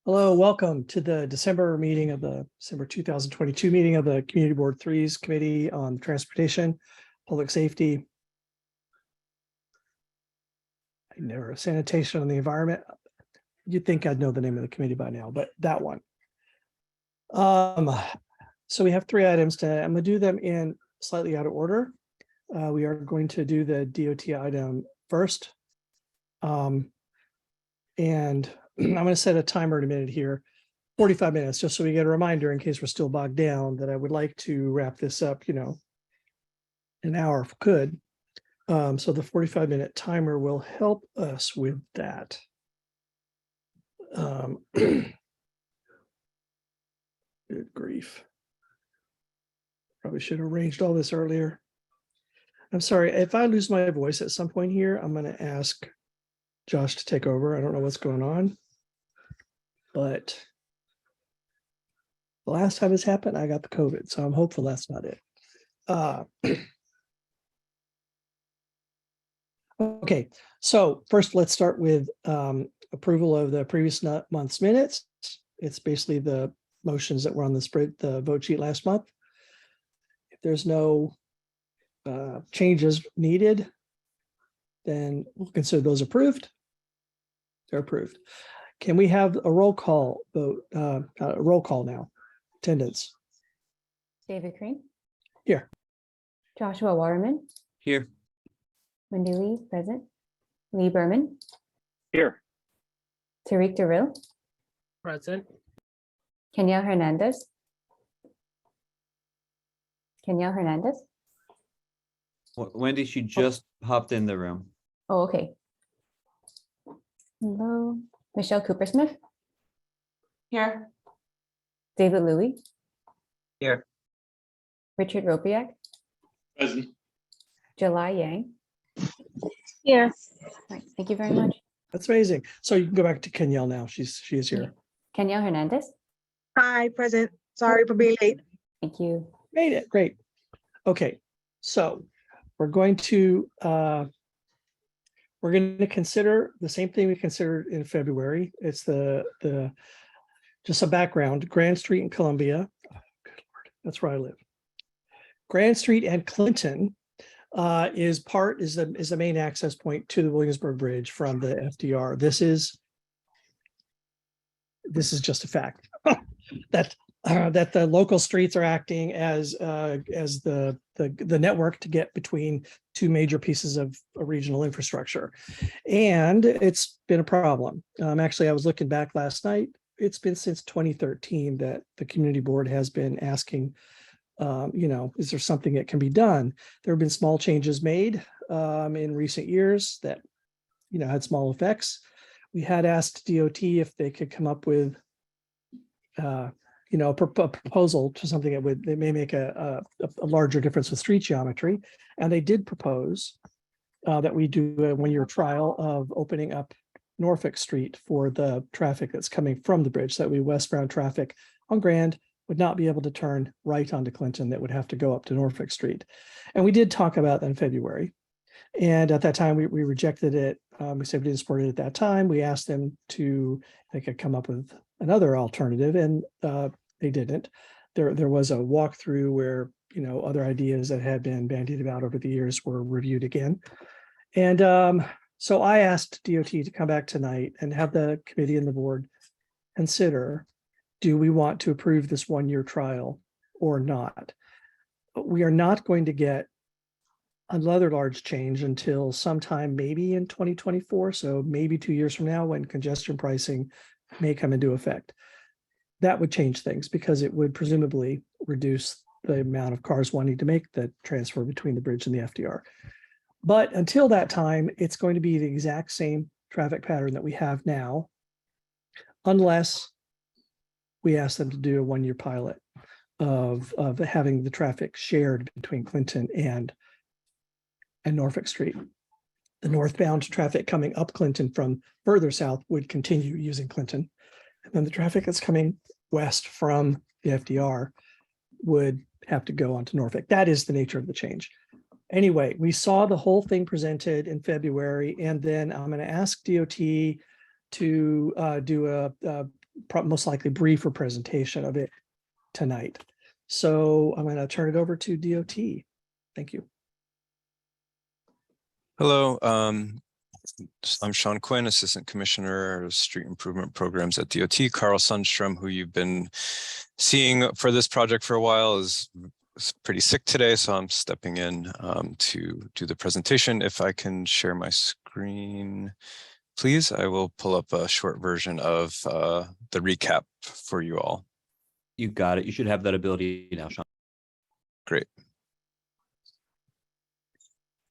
Hello, welcome to the December 2022 meeting of the Community Board 3's Committee on Transportation, Public Safety, Sanitation and the Environment. You'd think I'd know the name of the committee by now, but that one. So we have three items today. I'm going to do them in slightly out of order. We are going to do the DOT item first. And I'm going to set a timer in a minute here, 45 minutes, just so we get a reminder in case we're still bogged down that I would like to wrap this up, an hour if we could. So the 45-minute timer will help us with that. Good grief. Probably should have arranged all this earlier. I'm sorry, if I lose my voice at some point here, I'm going to ask Josh to take over. I don't know what's going on, but the last time this happened, I got the COVID, so I'm hopeful that's not it. Okay, so first let's start with approval of the previous month's minutes. It's basically the motions that were on the vote sheet last month. If there's no changes needed, then we'll consider those approved. They're approved. Can we have a roll call vote? Roll call now. Attendance. David Cream. Here. Joshua Waterman. Here. Wendy Lee, present. Lee Berman. Here. Tariq Darrell. Present. Kenyel Hernandez. Kenyel Hernandez. Wendy, she just hopped in the room. Oh, okay. Hello. Michelle Cooper-Smith. Here. David Louie. Here. Richard Ropiak. Present. July Yang. Here. All right, thank you very much. That's amazing. So you can go back to Kenyel now. She is here. Kenyel Hernandez. Hi, present. Sorry for being late. Thank you. Made it. Great. Okay, so we're going to consider the same thing we considered in February. It's the just a background. Grand Street and Columbia. Oh, good Lord, that's where I live. Grand Street and Clinton is the main access point to the Williamsburg Bridge from the FDR. This is just a fact that the local streets are acting as the network to get between two major pieces of regional infrastructure, and it's been a problem. Actually, I was looking back last night. It's been since 2013 that the community board has been asking, is there something that can be done? There have been small changes made in recent years that, had small effects. We had asked DOT if they could come up with, a proposal to something that may make a larger difference with street geometry. And they did propose that we do a one-year trial of opening up Norfolk Street for the traffic that's coming from the bridge. So that we westbound traffic on Grand would not be able to turn right onto Clinton, that would have to go up to Norfolk Street. And we did talk about that in February. And at that time, we rejected it. We said we didn't support it at that time. We asked them if they could come up with another alternative, and they didn't. There was a walkthrough where, other ideas that had been bandied about over the years were reviewed again. And so I asked DOT to come back tonight and have the committee and the board consider, do we want to approve this one-year trial or not? We are not going to get another large change until sometime maybe in 2024. So maybe 2 years from now, when congestion pricing may come into effect. That would change things because it would presumably reduce the amount of cars wanting to make the transfer between the bridge and the FDR. But until that time, it's going to be the exact same traffic pattern that we have now, unless we ask them to do a one-year pilot of having the traffic shared between Clinton and Norfolk Street. The northbound traffic coming up Clinton from further south would continue using Clinton. And then the traffic that's coming west from the FDR would have to go onto Norfolk. That is the nature of the change. Anyway, we saw the whole thing presented in February, and then I'm going to ask DOT to do a most likely briefer presentation of it tonight. So I'm going to turn it over to DOT. Thank you. Hello, I'm Sean Quinn, Assistant Commissioner of Street Improvement Programs at DOT. Carl Sundstrom, who you've been seeing for this project for a while, is pretty sick today, so I'm stepping in to do the presentation. If I can share my screen, please, I will pull up a short version of the recap for you all. You got it. You should have that ability now, Sean. Great.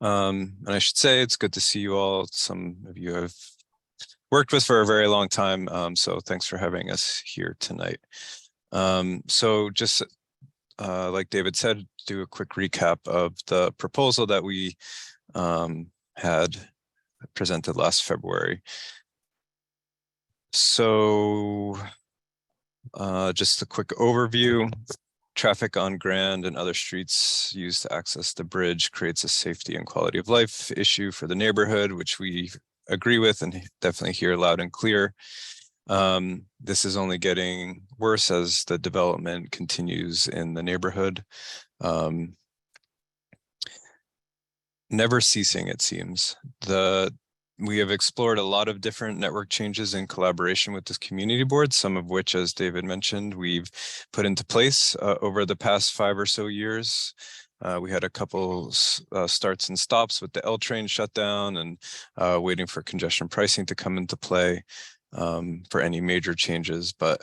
And I should say it's good to see you all. Some of you have worked with for a very long time, so thanks for having us here tonight. So just like David said, do a quick recap of the proposal that we had presented last February. So just a quick overview. Traffic on Grand and other streets used to access the bridge creates a safety and quality of life issue for the neighborhood, which we agree with and definitely hear loud and clear. This is only getting worse as the development continues in the neighborhood. Never ceasing, it seems. We have explored a lot of different network changes in collaboration with this community board, some of which, as David mentioned, we've put into place over the past 5 or so years. We had a couple starts and stops with the L train shutdown and waiting for congestion pricing to come into play for any major changes. But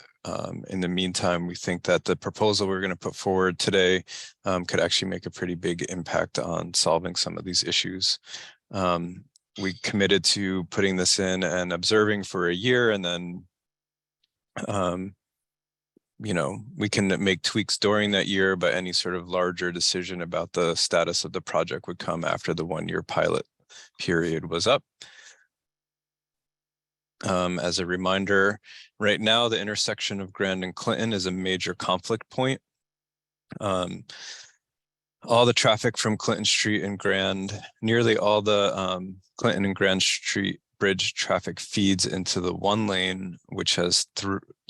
in the meantime, we think that the proposal we're going to put forward today could actually make a pretty big impact on solving some of these issues. We committed to putting this in and observing for a year, and then, you know, we can make tweaks during that year, but any sort of larger decision about the status of the project would come after the 1-year pilot period was up. As a reminder, right now, the intersection of Grand and Clinton is a major conflict point. All the traffic from Clinton Street and Grand, nearly all the Clinton and Grand Street Bridge traffic feeds into the one lane, which has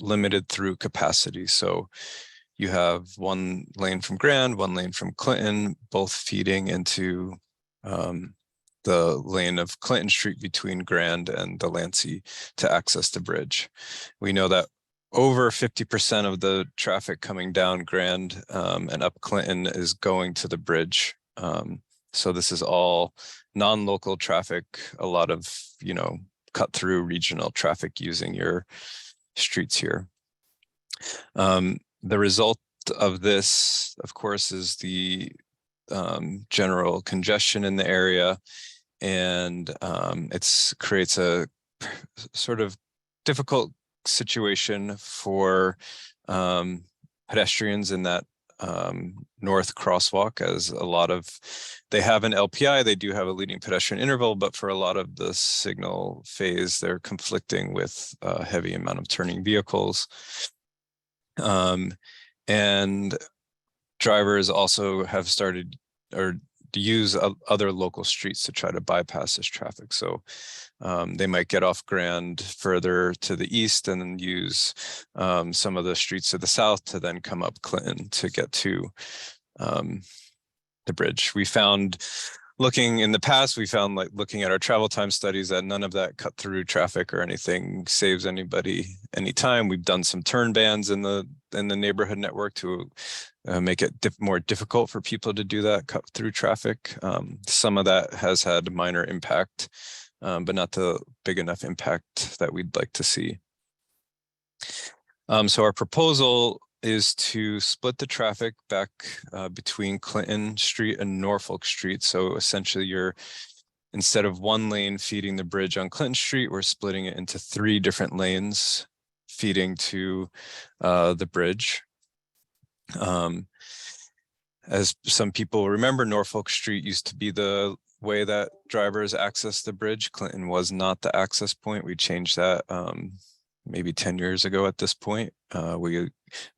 limited through capacity. So you have one lane from Grand, one lane from Clinton, both feeding into the lane of Clinton Street between Grand and Delancey to access the bridge. We know that over 50% of the traffic coming down Grand and up Clinton is going to the bridge. So this is all non-local traffic, a lot of, you know, cut through regional traffic using your streets here. The result of this, of course, is the general congestion in the area, and it creates a sort of difficult situation for pedestrians in that north crosswalk, as a lot of, they have an LPI, they do have a leading pedestrian interval, but for a lot of the signal phase, they're conflicting with a heavy amount of turning vehicles. And drivers also have started or use other local streets to try to bypass this traffic. So they might get off Grand further to the east and then use some of the streets to the south to then come up Clinton to get to the bridge. We found, looking in the past, we found, like looking at our travel time studies, that none of that cut through traffic or anything saves anybody any time. We've done some turn bans in the neighborhood network to make it more difficult for people to do that, cut through traffic. Some of that has had minor impact, but not the big enough impact that we'd like to see. So our proposal is to split the traffic back between Clinton Street and Norfolk Street. So essentially instead of one lane feeding the bridge on Clinton Street, we're splitting it into 3 different lanes feeding to the bridge. As some people remember, Norfolk Street used to be the way that drivers access the bridge. Clinton was not the access point. We changed that maybe 10 years ago at this point. We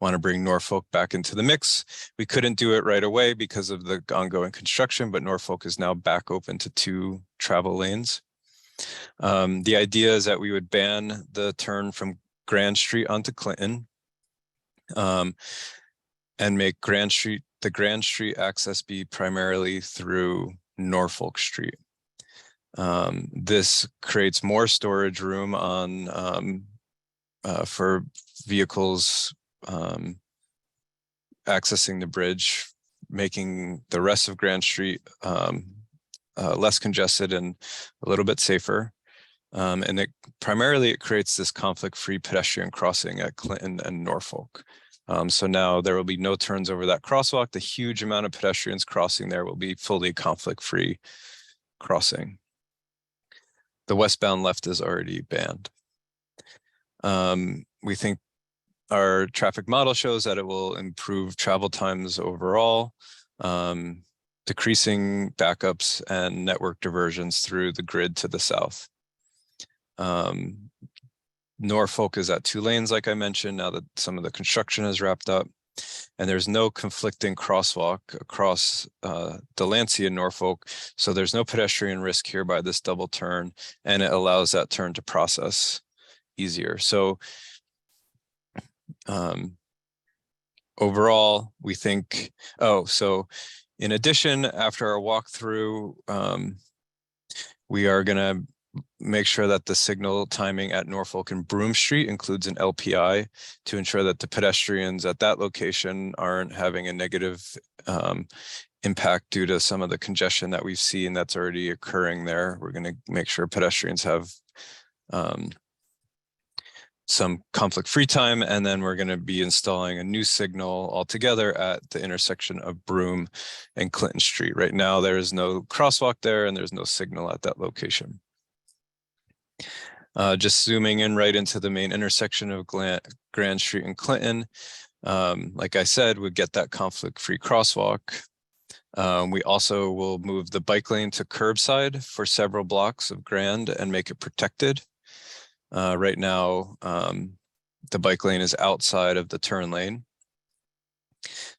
want to bring Norfolk back into the mix. We couldn't do it right away because of the ongoing construction, but Norfolk is now back open to 2 travel lanes. The idea is that we would ban the turn from Grand Street onto Clinton. And make the Grand Street access be primarily through Norfolk Street. This creates more storage room on for vehicles accessing the bridge, making the rest of Grand Street less congested and a little bit safer. And it creates this conflict-free pedestrian crossing at Clinton and Norfolk. So now there will be no turns over that crosswalk. The huge amount of pedestrians crossing there will be fully conflict-free crossing. The westbound left is already banned. We think our traffic model shows that it will improve travel times overall, decreasing backups and network diversions through the grid to the south. Norfolk is at 2 lanes, like I mentioned, now that some of the construction is wrapped up, and there's no conflicting crosswalk across Delancey and Norfolk. So there's no pedestrian risk here by this double turn, and it allows that turn to process easier. So overall, we think, so in addition, after our walkthrough, we are gonna make sure that the signal timing at Norfolk and Broome Street includes an LPI to ensure that the pedestrians at that location aren't having a negative impact due to some of the congestion that we've seen that's already occurring there. We're going to make sure pedestrians have some conflict-free time, and then we're going to be installing a new signal altogether at the intersection of Broome and Clinton Street. Right now, there is no crosswalk there, and there's no signal at that location. Just zooming in right into the main intersection of Grand Street and Clinton. Like I said, we get that conflict-free crosswalk. We also will move the bike lane to curbside for several blocks of Grand and make it protected. Right now, the bike lane is outside of the turn lane.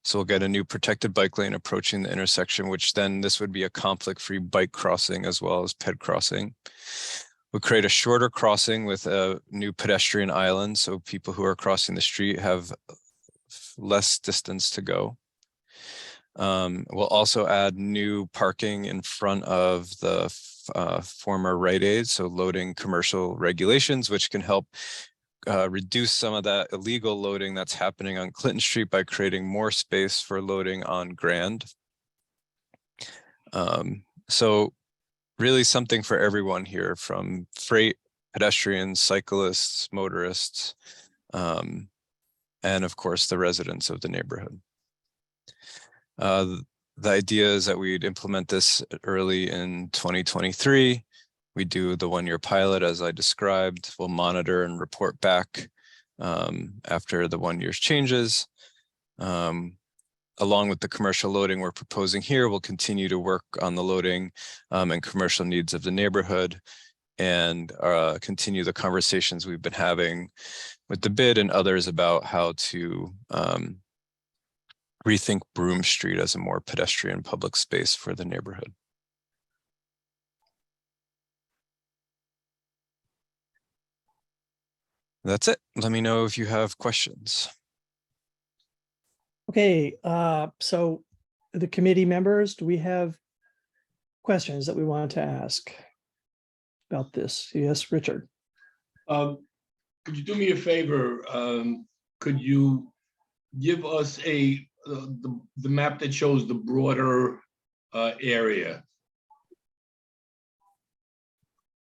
So we'll get a new protected bike lane approaching the intersection, which then this would be a conflict-free bike crossing as well as ped crossing. We'll create a shorter crossing with a new pedestrian island, so people who are crossing the street have less distance to go. We'll also add new parking in front of the former Rite Aid, so loading commercial regulations, which can help reduce some of that illegal loading that's happening on Clinton Street by creating more space for loading on Grand. So really something for everyone here, from freight, pedestrians, cyclists, motorists, and of course the residents of the neighborhood. The idea is that we'd implement this early in 2023. We do the 1-year pilot as I described. We'll monitor and report back after the 1 year's changes. Along with the commercial loading we're proposing here, we'll continue to work on the loading and commercial needs of the neighborhood, and continue the conversations we've been having with the BID and others about how to rethink Broome Street as a more pedestrian public space for the neighborhood. That's it. Let me know if you have questions. Okay, so the committee members, do we have questions that we want to ask about this? Yes, Richard. Could you do me a favor? Could you give us the map that shows the broader area?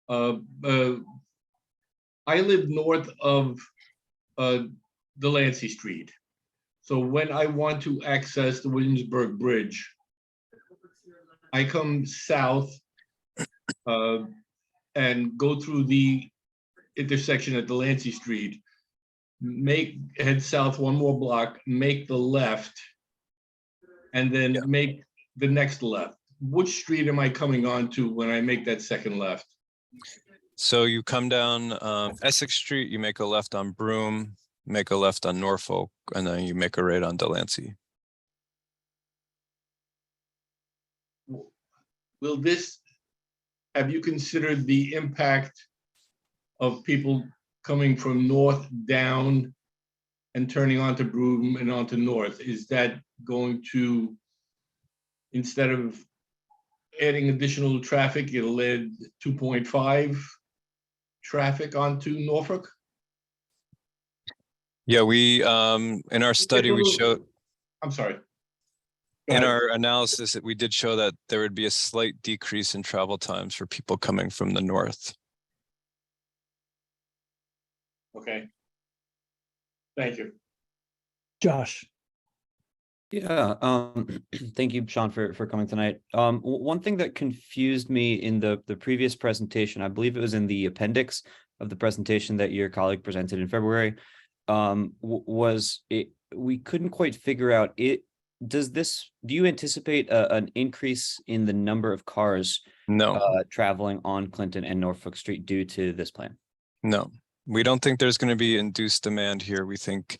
I live north of Delancey Street. So when I want to access the Williamsburg Bridge, I come south and go through the intersection at Delancey Street, head south 1 more block, make the left, and then make the next left. Which street am I coming on to when I make that second left? So you come down Essex Street, you make a left on Broome, make a left on Norfolk, and then you make a right on Delancey. Will this, have you considered the impact of people coming from north down and turning onto Broome and onto North, is that going to, instead of adding additional traffic, it'll add 2.5 traffic onto Norfolk? Yeah, we, in our study, we showed, I'm sorry. in our analysis, that we did show that there would be a slight decrease in travel times for people coming from the north. Okay. Thank you. Josh. Yeah, thank you, Sean, for coming tonight. One thing that confused me in the previous presentation, I believe it was in the appendix of the presentation that your colleague presented in February, was it, we couldn't quite figure out it. Do you anticipate an increase in the number of cars No, traveling on Clinton and Norfolk Street due to this plan? no, we don't think there's going to be induced demand here. We think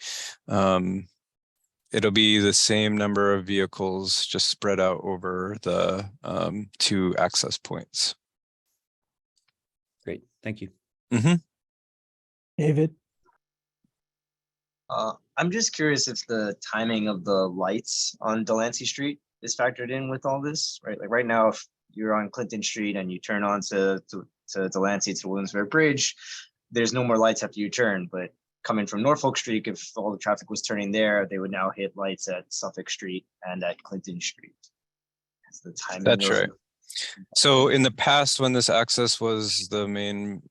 it'll be the same number of vehicles just spread out over the 2 access points. Great, thank you. David. I'm just curious if the timing of the lights on Delancey Street is factored in with all this, right? Like right now, if you're on Clinton Street and you turn on to Delancey to Williamsburg Bridge, there's no more lights after you turn. But coming from Norfolk Street, if all the traffic was turning there, they would now hit lights at Suffolk Street and at Clinton Street. That's the timing. That's right. So in the past, when this access was the main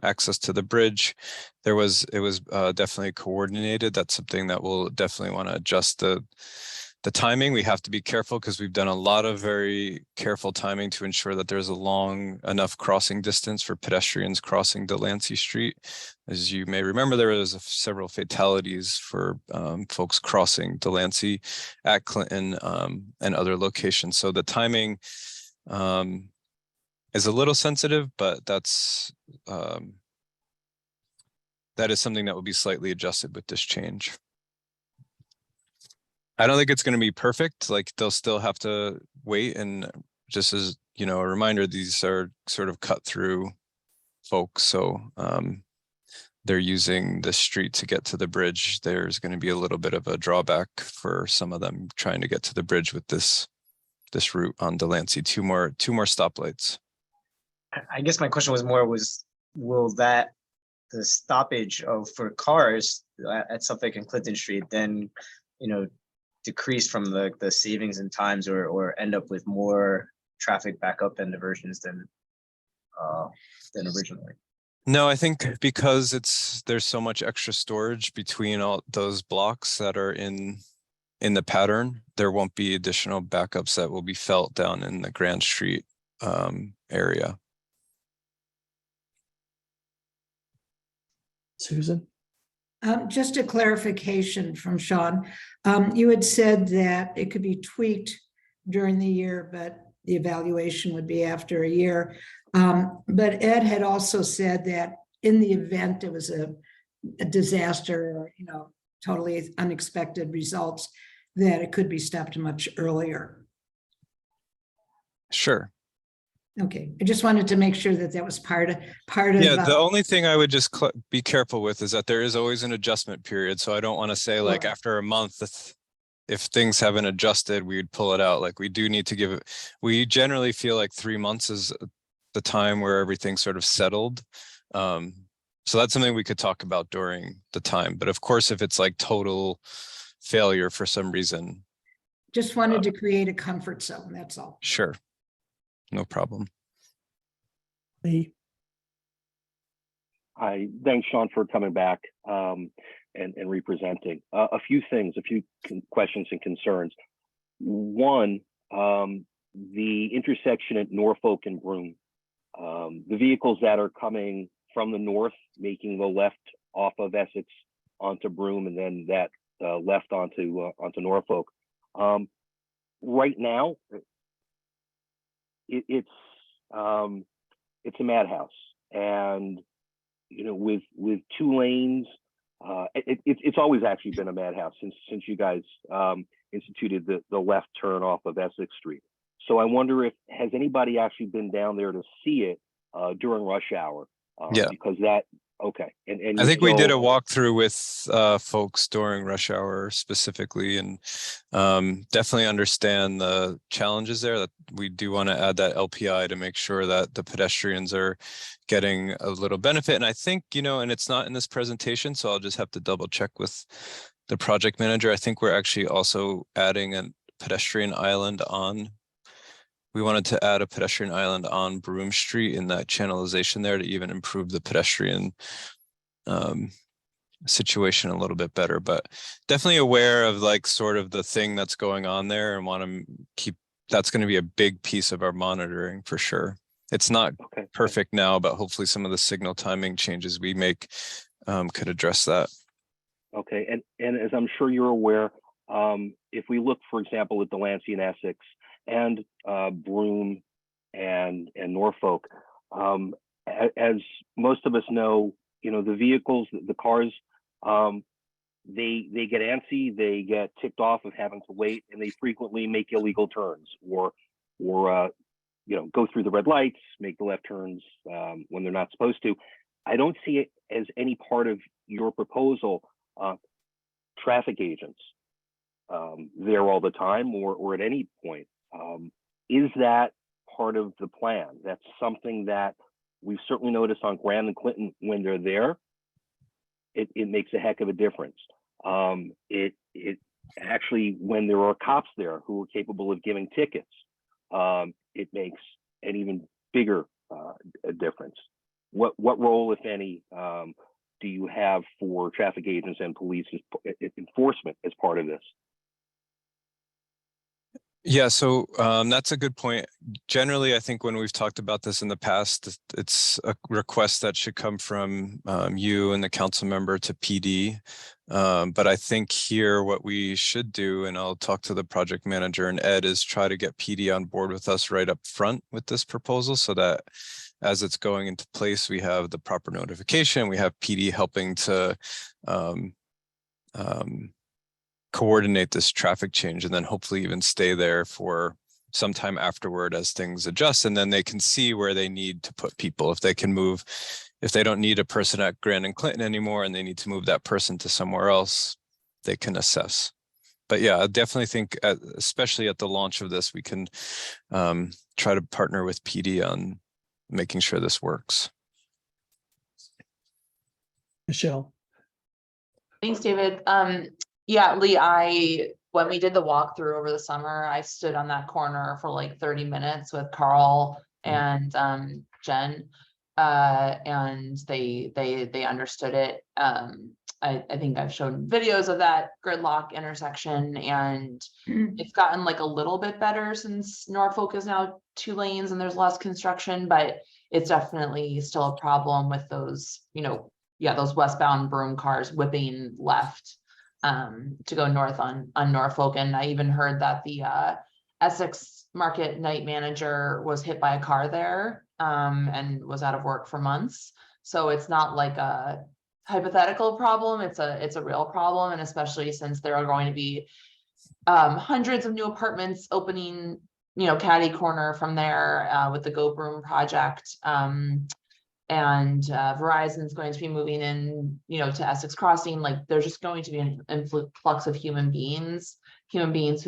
access to the bridge, it was definitely coordinated. That's something that we'll definitely want to adjust the timing. We have to be careful because we've done a lot of very careful timing to ensure that there's a long enough crossing distance for pedestrians crossing Delancey Street. As you may remember, there was several fatalities for folks crossing Delancey at Clinton and other locations. So the timing is a little sensitive, but that is something that will be slightly adjusted with this change. I don't think it's going to be perfect. Like they'll still have to wait. And just as, you know, a reminder, these are sort of cut through folks. So they're using the street to get to the bridge. There's going to be a little bit of a drawback for some of them trying to get to the bridge with this route on Delancey. Two more stoplights. I guess my question was will the stoppage for cars at Suffolk and Clinton Street then, you know, decrease from the savings in times or end up with more traffic backup and diversions than originally? No, I think because there's so much extra storage between all those blocks that are in the pattern, there won't be additional backups that will be felt down in the Grand Street area. Susan. Just a clarification from Sean. You had said that it could be tweaked during the year, but the evaluation would be after a year. But Ed had also said that in the event it was a disaster or, you know, totally unexpected results, that it could be stopped much earlier. Sure. Okay, I just wanted to make sure that that was part of. Yeah, the only thing I would just be careful with is that there is always an adjustment period. So I don't want to say like after a month, if things haven't adjusted, we would pull it out. Like we do need to give it. We generally feel like 3 months is the time where everything's sort of settled. So that's something we could talk about during the time. But of course, if it's like total failure for some reason. Just wanted to create a comfort zone, that's all. Sure. No problem. Lee. Hi, thanks, Sean, for coming back and representing. A few things, a few questions and concerns. One, the intersection at Norfolk and Broome, the vehicles that are coming from the north, making the left off of Essex onto Broome, and then that left onto Norfolk. Right now, it's a madhouse, and you know, with 2 lanes, it's always actually been a madhouse since you guys instituted the left turn off of Essex Street. So I wonder has anybody actually been down there to see it during rush hour? Yeah. Because that Okay, and I think we did a so- walkthrough with folks during rush hour specifically, and definitely understand the challenges there. That we do want to add that LPI to make sure that the pedestrians are getting a little benefit. And I think, and it's not in this presentation, so I'll just have to double check with the project manager. I think we're actually also adding a pedestrian island on. We wanted to add a pedestrian island on Broome Street in that channelization there to even improve the pedestrian situation a little bit better, but definitely aware of like sort of the thing that's going on there and want to keep, that's going to be a big piece of our monitoring for sure. It's not perfect now, but hopefully some of the signal timing changes we make could address that. Okay, and as I'm sure you're aware, if we look, for example, at Delancey and Essex and Broome and Norfolk, as most of us know, the vehicles, the cars, they get antsy, they get ticked off of having to wait, and they frequently make illegal turns or go through the red lights, make the left turns when they're not supposed to. I don't see it as any part of your proposal, traffic agents there all the time or at any point. Is that part of the plan? That's something that we've certainly noticed on Grand and Clinton when they're there. It makes a heck of a difference. It actually, when there are cops there who are capable of giving tickets, it makes an even bigger difference. What role, if any, do you have for traffic agents and police enforcement as part of this? Yeah, so that's a good point. Generally, I think when we've talked about this in the past, it's a request that should come from you and the council member to PD. But I think here what we should do, and I'll talk to the project manager and Ed, is try to get PD on board with us right up front with this proposal so that as it's going into place, we have the proper notification, we have PD helping to coordinate this traffic change, and then hopefully even stay there for some time afterward as things adjust, and then they can see where they need to put people. If they can move, if they don't need a person at Grand and Clinton anymore and they need to move that person to somewhere else, they can assess. But yeah, I definitely think, especially at the launch of this, we can try to partner with PD on making sure this works. Michelle. Thanks, David. Yeah, Lee, when we did the walkthrough over the summer, I stood on that corner for like 30 minutes with Carl and Jen, and they understood it. I think I've shown videos of that gridlock intersection, and it's gotten like a little bit better since Norfolk is now 2 lanes and there's less construction, but it's definitely still a problem with those, those westbound Broome cars whipping left to go north on Norfolk. And I even heard that the Essex Market night manager was hit by a car there and was out of work for months. So it's not like a hypothetical problem, it's a real problem. And especially since there are going to be hundreds of new apartments opening, catty corner from there with the Go Broome project. And Verizon's going to be moving in, to Essex Crossing. Like there's just going to be an influx of human beings who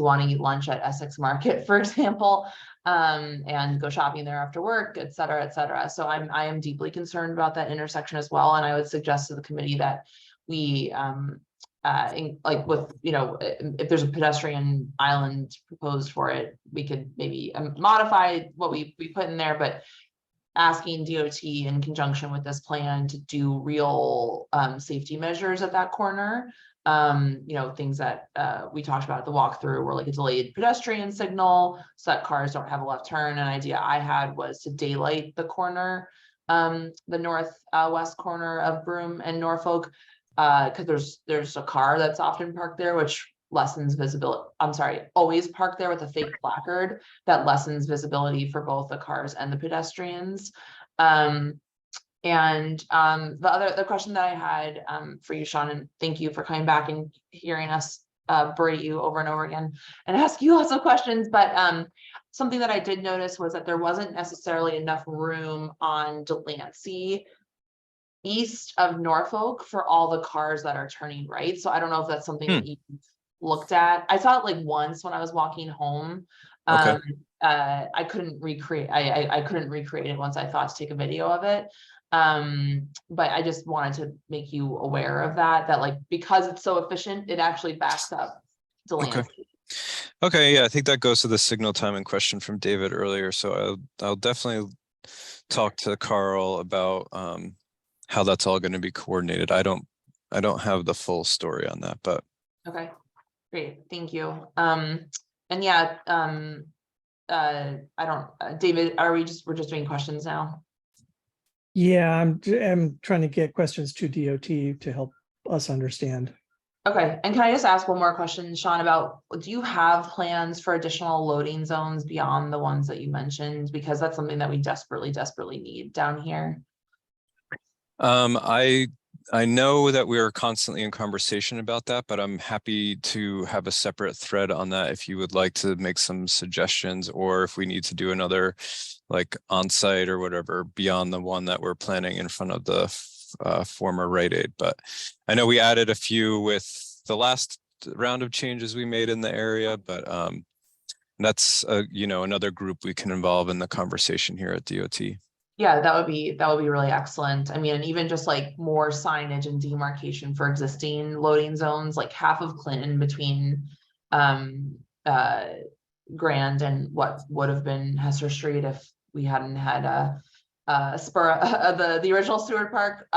want to eat lunch at Essex Market, for example, and go shopping there after work, et cetera, et cetera. So I am deeply concerned about that intersection as well. And I would suggest to the committee that we, if there's a pedestrian island proposed for it, we could maybe modify what we put in there, but asking DOT in conjunction with this plan to do real safety measures at that corner. Things that we talked about at the walkthrough were like a delayed pedestrian signal so that cars don't have a left turn. An idea I had was to daylight the corner, the northwest corner of Broome and Norfolk, because there's a car that's often parked there, which lessens visibility. I'm sorry, always park there with a fake placard that lessens visibility for both the cars and the pedestrians. The question that I had for you, Sean, and thank you for coming back and hearing us berate you over and over again and ask you lots of questions, but something that I did notice was that there wasn't necessarily enough room on Delancey east of Norfolk for all the cars that are turning right. So I don't know if that's something that you looked at. I saw it like once when I was walking home. Okay. I couldn't recreate, I couldn't recreate it once I thought to take a video of it. But I just wanted to make you aware of that like, because it's so efficient, it actually backs up Delancey. Okay, yeah, I think that goes to the signal timing question from David earlier. So I'll definitely talk to Carl about how that's all going to be coordinated. I don't have the full story on that, but Okay, great, thank you. And yeah, I don't, David, we're just doing questions now? Yeah, I'm trying to get questions to DOT to help us understand. Okay, and can I just ask one more question, Sean, about, do you have plans for additional loading zones beyond the ones that you mentioned? Because that's something that we desperately need down here. I know that we are constantly in conversation about that, but I'm happy to have a separate thread on that if you would like to make some suggestions, or if we need to do another like on-site or whatever beyond the one that we're planning in front of the former Rite Aid. But I know we added a few with the last round of changes we made in the area, but that's another group we can involve in the conversation here at DOT. Yeah, that would be really excellent. I mean, and even just like more signage and demarcation for existing loading zones, like half of Clinton between Grand and what would have been Hester Street if we hadn't had a spur the original Stewart Park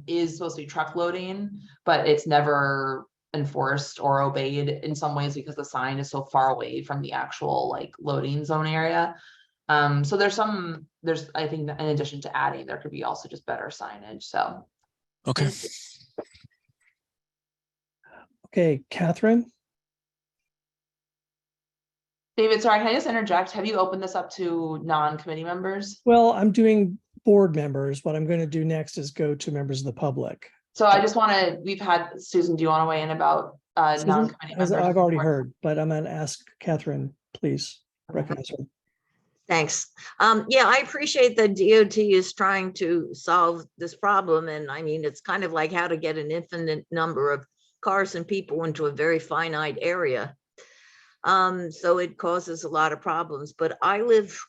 is supposed to be truck loading, but it's never enforced or obeyed in some ways because the sign is so far away from the actual like loading zone area. So I think that in addition to adding, there could be also just better signage. So okay. Okay, Catherine. David, sorry, can I just interject? Have you opened this up to non-committee members? Well, I'm doing board members. What I'm going to do next is go to members of the public. So I just want to, we've had, Susan, do you want to weigh in about non-committee members? I've already heard, but I'm going to ask Catherine, please recognize her. Thanks. Yeah, I appreciate that DOT is trying to solve this problem. And I mean, it's kind of like how to get an infinite number of cars and people into a very finite area. So it causes a lot of problems. But I live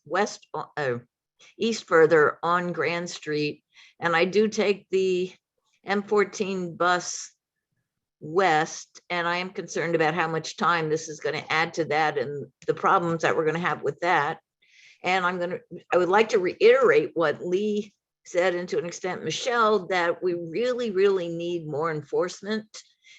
east further on Grand Street, and I do take the M14 bus west, and I am concerned about how much time this is going to add to that and the problems that we're going to have with that. And I would like to reiterate what Lee said, and to an extent, Michelle, that we really, really need more enforcement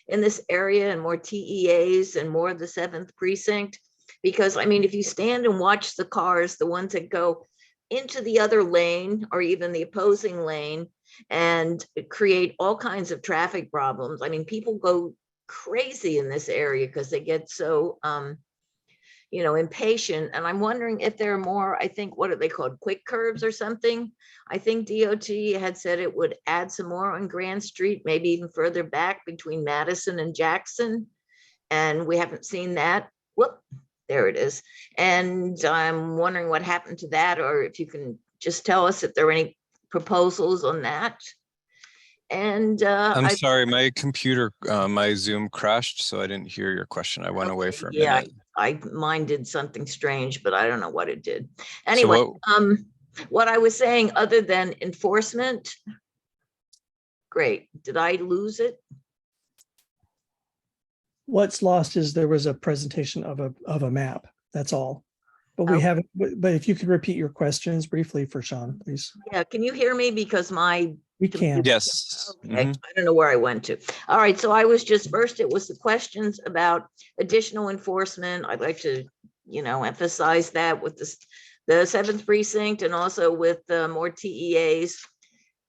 in this area and more TEAs and more of the 7th precinct. Because I mean, if you stand and watch the cars, the ones that go into the other lane or even the opposing lane and create all kinds of traffic problems. I mean, people go crazy in this area because they get so, impatient. And I'm wondering if there are more, I think, what are they called? Quick curbs or something? I think DOT had said it would add some more on Grand Street, maybe even further back between Madison and Jackson. And we haven't seen that. Whoop, there it is. And I'm wondering what happened to that, or if you can just tell us if there are any proposals on that. And I'm sorry, my computer, my Zoom crashed, so I didn't hear your question. I went away for a minute. Mine did something strange, but I don't know what it did. Anyway, so what I was saying, other than enforcement, great. Did I lose it? What's lost is there was a presentation of a map. That's all. But we haven't. But if you could repeat your questions briefly for Sean, please. Yeah. Can you hear me? Because we can. Yes. Okay. I don't know where I went to. All right. So I was just first. It was the questions about additional enforcement. I'd like to, emphasize that with the 7th precinct and also with more TEAs.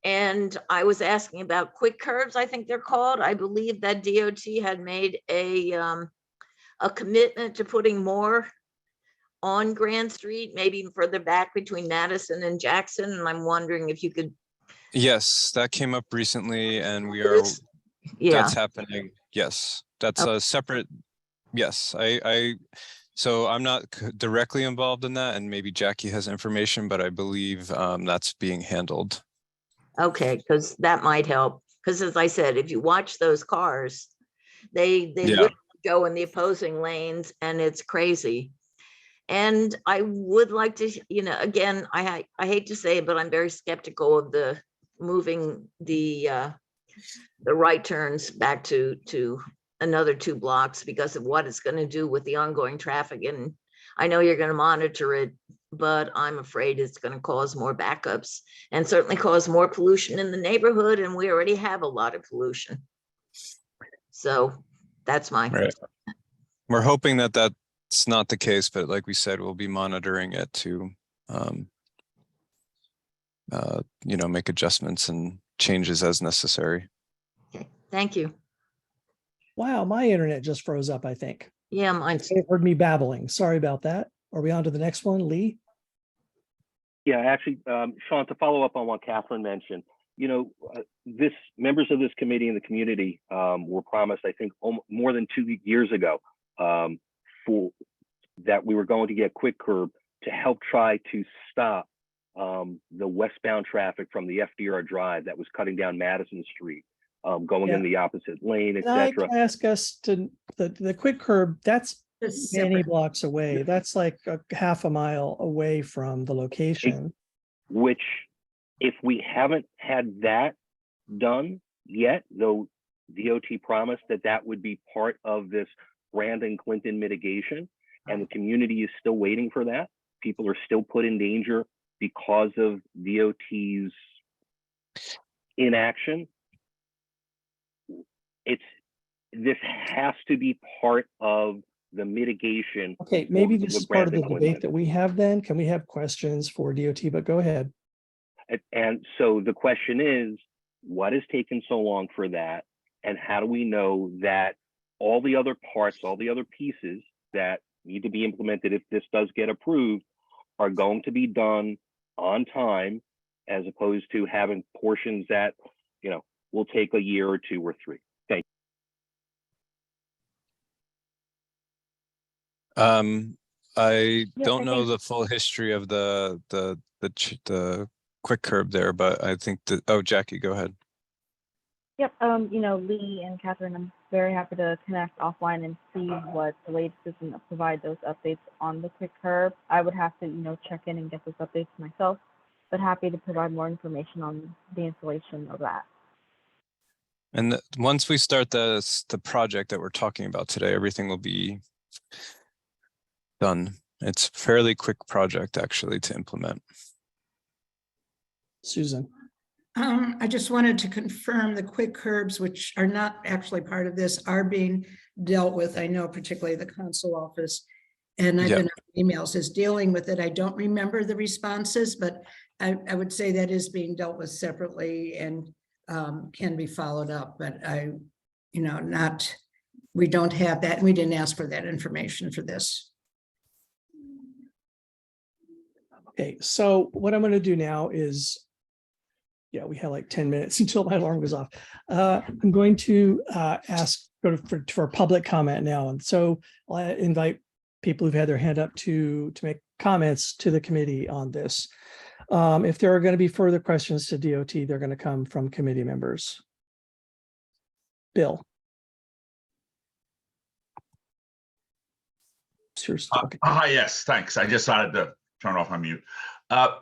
And I was asking about quick curbs, I think they're called. I believe that DOT had made a commitment to putting more on Grand Street, maybe even further back between Madison and Jackson. And I'm wondering if you could. Yes, that came up recently, and that's happening. Yes, that's a separate. Yes, so I'm not directly involved in that, and maybe Jackie has information, but I believe that's being handled. Okay, because that might help. Because as I said, if you watch those cars, they Yeah. literally go in the opposing lanes and it's crazy. And I would like to, again, I hate to say it, but I'm very skeptical of the moving the right turns back to another 2 blocks because of what it's going to do with the ongoing traffic. And I know you're going to monitor it, but I'm afraid it's going to cause more backups and certainly cause more pollution in the neighborhood. And we already have a lot of pollution. So that's my. Right. We're hoping that that's not the case, but like we said, we'll be monitoring it to, make adjustments and changes as necessary. Okay, thank you. Wow, my internet just froze up, I think. Yeah, mine's. You heard me babbling. Sorry about that. Are we on to the next one, Lee? Yeah, actually, Sean, to follow up on what Catherine mentioned, members of this committee and the community were promised, I think, more than 2 years ago, for that we were going to get quick curb to help try to stop the westbound traffic from the FDR Drive that was cutting down Madison Street, going in the opposite lane, etc. Can I ask us to the quick curb? That's many blocks away. That's like a half a mile away from the location. Which, if we haven't had that done yet, though DOT promised that would be part of this Brandon Clinton mitigation, and the community is still waiting for that. People are still put in danger because of DOT's inaction. This has to be part of the mitigation. Okay, maybe this is part of the debate that we have then. Can we have questions for DOT? But go ahead. And so the question is, what has taken so long for that? And how do we know that all the other parts, all the other pieces that need to be implemented if this does get approved are going to be done on time, as opposed to having portions that, will take a year or 2 or 3? Thank you. I don't know the full history of the quick curb there, but I think that, Jackie, go ahead. Yep. Lee and Catherine, I'm very happy to connect offline and see what the latest is and provide those updates on the quick curb. I would have to, check in and get those updates myself, but happy to provide more information on the installation of that. And once we start the project that we're talking about today, everything will be done. It's a fairly quick project actually to implement. Susan. I just wanted to confirm the quick curbs, which are not actually part of this, are being dealt with. I know particularly the consul office, and I've been on emails is dealing with it. I don't remember the responses, but I would say that is being dealt with separately and can be followed up. But we don't have that, and we didn't ask for that information for this. Okay, so what I'm going to do now is, we have like 10 minutes until my alarm goes off. I'm going to go for public comment now. And so I'll invite people who've had their hand up to make comments to the committee on this. If there are going to be further questions to DOT, they're going to come from committee members. Bill. Hi, yes, thanks. I just wanted to turn off my mute. I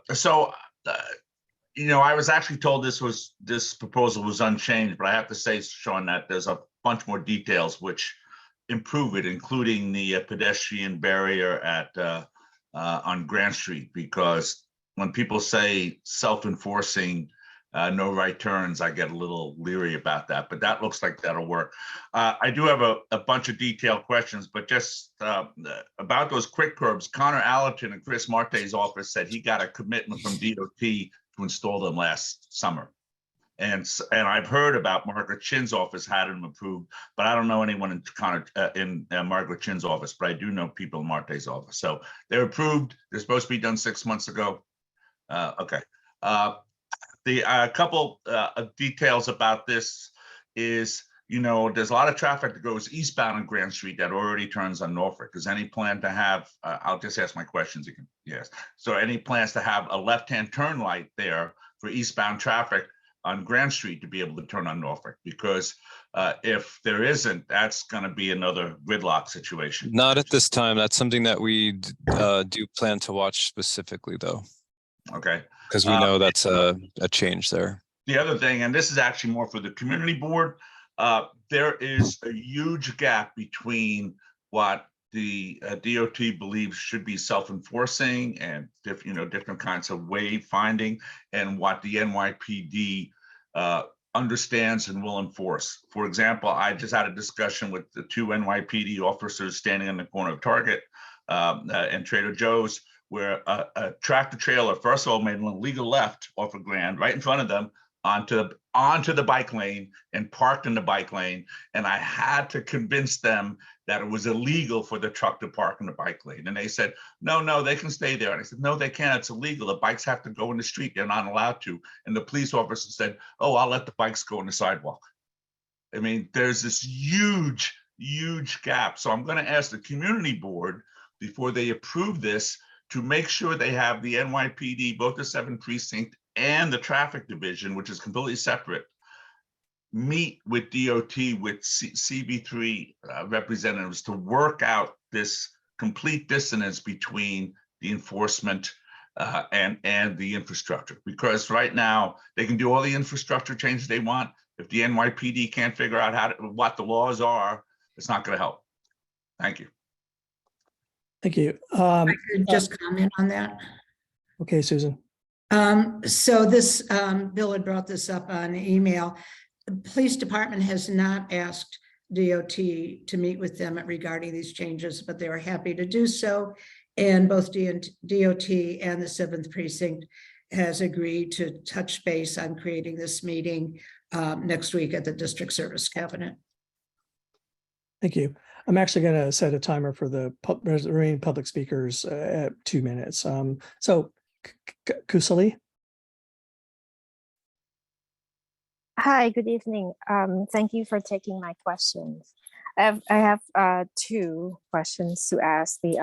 was actually told this proposal was unchanged, but I have to say, Sean, that there's a bunch more details which improve it, including the pedestrian barrier on Grant Street, because when people say self-enforcing no right turns, I get a little leery about that, but that looks like that'll work. I do have a bunch of detailed questions, but just about those quick curbs, Connor Allerton and Chris Marte's office said he got a commitment from DOT to install them last summer. And I've heard about Margaret Chin's office had them approved, but I don't know anyone in Margaret Chin's office, but I do know people in Marte's office. So they're approved. They're supposed to be done 6 months ago. Okay. The couple of details about this is, there's a lot of traffic that goes eastbound on Grant Street that already turns on Norfolk. Is any plan to have, I'll just ask my questions again. Yes. So any plans to have a left-hand turn light there for eastbound traffic on Grand Street to be able to turn on Norfolk, because if there isn't, that's going to be another gridlock situation. Not at this time. That's something that we do plan to watch specifically, though, Okay. because we know that's a change there. The other thing, and this is actually more for the community board, there is a huge gap between what the DOT believes should be self-enforcing and different kinds of wayfinding, and what the NYPD understands and will enforce. For example, I just had a discussion with the 2 NYPD officers standing in the corner of Target and Trader Joe's, where a tractor trailer, first of all, made an illegal left off of Grand right in front of them onto the bike lane and parked in the bike lane. And I had to convince them that it was illegal for the truck to park in the bike lane. And they said, no, they can stay there. And I said, no, they can't. It's illegal. The bikes have to go in the street. They're not allowed to. And the police officer said, oh, I'll let the bikes go on the sidewalk. I mean, there's this huge, huge gap. So I'm going to ask the community board, before they approve this, to make sure they have the NYPD, both the 7th precinct and the traffic division, which is completely separate, meet with DOT, with CB3 representatives to work out this complete dissonance between the enforcement and the infrastructure. Because right now they can do all the infrastructure changes they want. If the NYPD can't figure out what the laws are, it's not going to help. Thank you. Thank you. I could just comment on that. Okay, Susan. So this, Bill had brought this up on email. The police department has not asked DOT to meet with them regarding these changes, but they are happy to do so. And both DOT and the 7th precinct has agreed to touch base on creating this meeting next week at the district service cabinet. Thank you. I'm actually going to set a timer for the remaining public speakers at 2 minutes. So Kusali. Hi, good evening. Thank you for taking my questions. I have 2 questions to ask the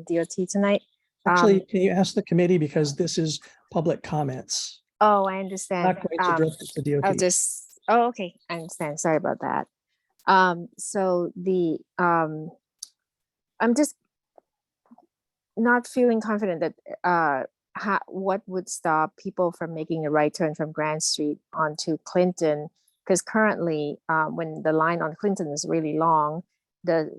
DOT tonight. Actually, can you ask the committee, because this is public comments? Oh, I understand. Not going to direct it to DOT. Okay, I understand. Sorry about that. So the I'm just not feeling confident that what would stop people from making a right turn from Grand Street onto Clinton, because currently when the line on Clinton is really long, the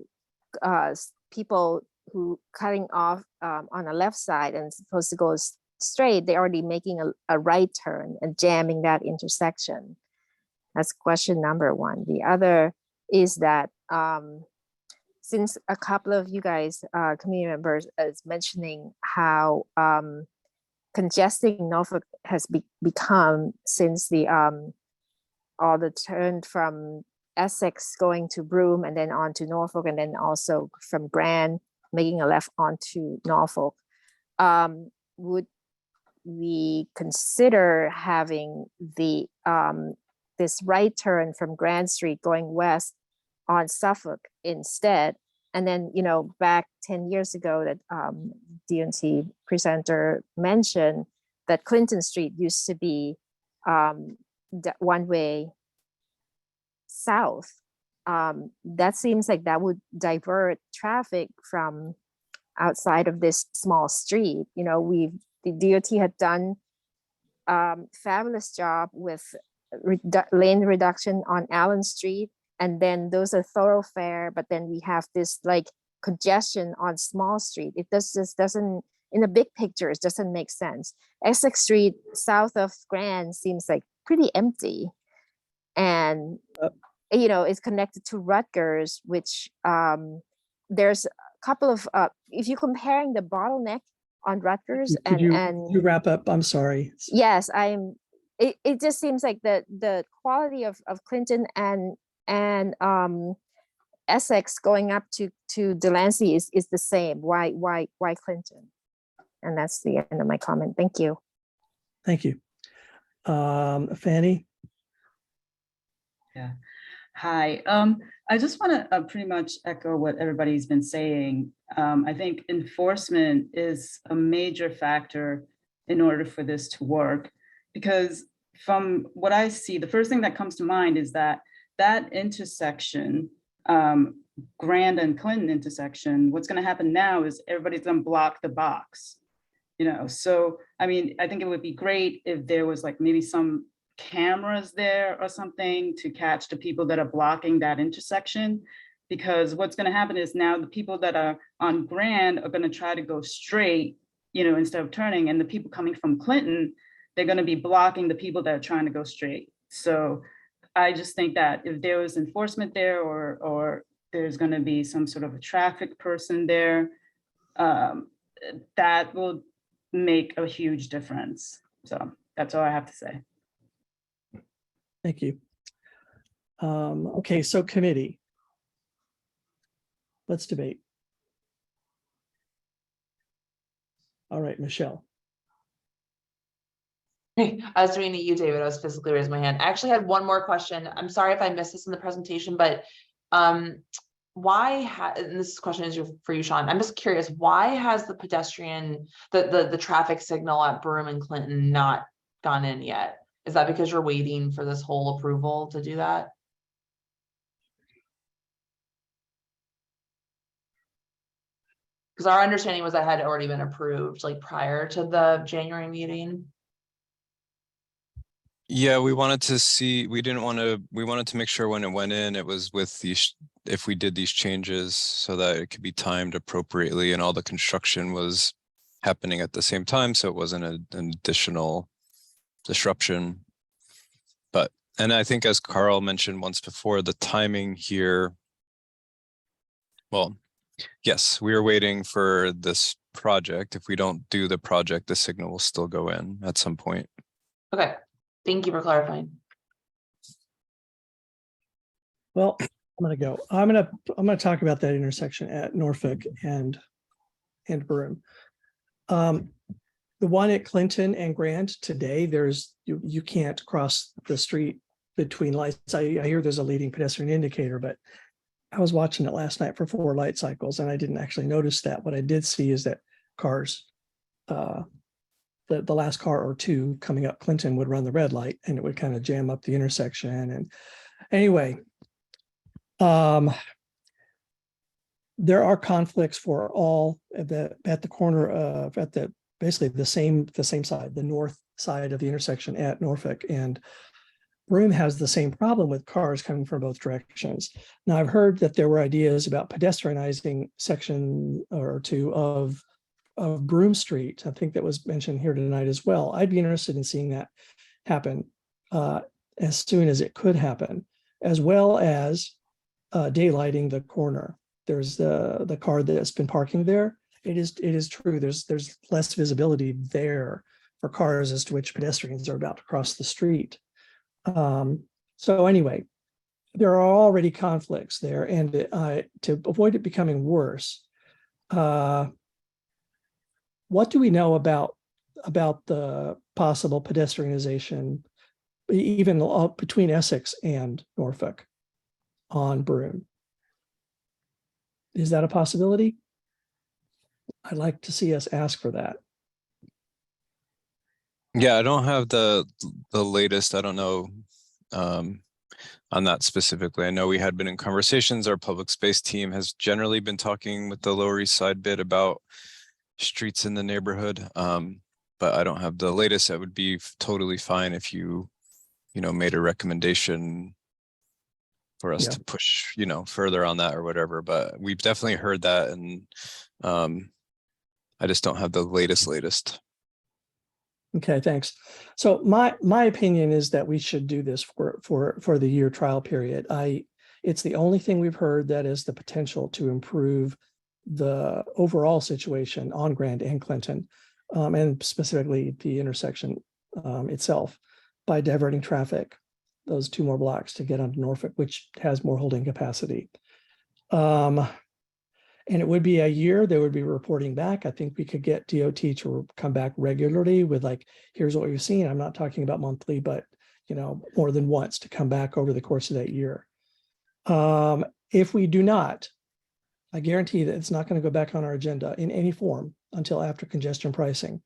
people who cutting off on the left side and supposed to go straight, they're already making a right turn and jamming that intersection. That's question number 1. The other is that since a couple of you guys, community members, is mentioning how congesting Norfolk has become since the all the turn from Essex going to Broome and then on to Norfolk, and then also from Grand making a left onto Norfolk. Would we consider having the this right turn from Grand Street going west on Suffolk instead? And then, back 10 years ago that DNC presenter mentioned that Clinton Street used to be one way south. That seems like that would divert traffic from outside of this small street. The DOT had done fabulous job with lane reduction on Allen Street. And then those are thoroughfare, but then we have this like congestion on Small Street. It just doesn't, in the big picture, it doesn't make sense. Essex Street south of Grand seems like pretty empty. And, it's connected to Rutgers, which there's a couple of, if you're comparing the bottleneck on Rutgers Could you wrap up? I'm sorry. Yes, it just seems like the quality of Clinton and Essex going up to Delancey is the same. Why Clinton? And that's the end of my comment. Thank you. Thank you. Fanny. Yeah. Hi. I just want to pretty much echo what everybody's been saying. I think enforcement is a major factor in order for this to work, because from what I see, the first thing that comes to mind is that intersection, Grand and Clinton intersection, what's going to happen now is everybody's going to block the box, so I mean, I think it would be great if there was like maybe some cameras there or something to catch the people that are blocking that intersection, because what's going to happen is now the people that are on Grand are going to try to go straight, instead of turning, and the people coming from Clinton, they're going to be blocking the people that are trying to go straight. So I just think that if there was enforcement there, or there's going to be some sort of a traffic person there, that will make a huge difference. So that's all I have to say. Thank you. Okay, so committee. Let's debate. All right, Michelle. I was doing to you, David. I was physically raising my hand. I actually had one more question. I'm sorry if I missed this in the presentation, but why and this question is for you, Sean. I'm just curious, why has the pedestrian, the traffic signal at Broome and Clinton not gone in yet? Is that because you're waiting for this whole approval to do that? Because our understanding was that had already been approved like prior to the January meeting. Yeah, we wanted to make sure when it went in, it was with if we did these changes so that it could be timed appropriately and all the construction was happening at the same time. So it wasn't an additional disruption. And I think, as Carl mentioned once before, the timing here, well, yes, we are waiting for this project. If we don't do the project, the signal will still go in at some point. Okay, thank you for clarifying. Well, I'm gonna talk about that intersection at Norfolk and Broome. The one at Clinton and Grand today, you can't cross the street between lights. I hear there's a leading pedestrian indicator, but I was watching it last night for 4 light cycles and I didn't actually notice that. What I did see is that cars, the last car or two coming up Clinton would run the red light and it would kind of jam up the intersection. And anyway, there are conflicts for all at the corner of basically the same side, the north side of the intersection at Norfolk, and Broome has the same problem with cars coming from both directions. Now, I've heard that there were ideas about pedestrianizing section or two of Broome Street. I think that was mentioned here tonight as well. I'd be interested in seeing that happen as soon as it could happen, as well as daylighting the corner. There's the car that's been parking there. It is true. There's less visibility there for cars as to which pedestrians are about to cross the street. So anyway, there are already conflicts there, and to avoid it becoming worse, what do we know about the possible pedestrianization, even between Essex and Norfolk on Broome? Is that a possibility? I'd like to see us ask for that. Yeah, I don't have the latest. I don't know on that specifically. I know we had been in conversations. Our public space team has generally been talking with the Lower East Side bit about streets in the neighborhood. But I don't have the latest. That would be totally fine if you made a recommendation for us to push, further on that or whatever. But we've definitely heard that, and I just don't have the latest. Okay, thanks. So my opinion is that we should do this for the year trial period. It's the only thing we've heard that has the potential to improve the overall situation on Grand and Clinton, and specifically the intersection itself, by diverting traffic those 2 more blocks to get onto Norfolk, which has more holding capacity. And it would be a year, they would be reporting back. I think we could get DOT to come back regularly with like, here's what we've seen. I'm not talking about monthly, but more than once to come back over the course of that year. If we do not, I guarantee that it's not going to go back on our agenda in any form until after congestion pricing.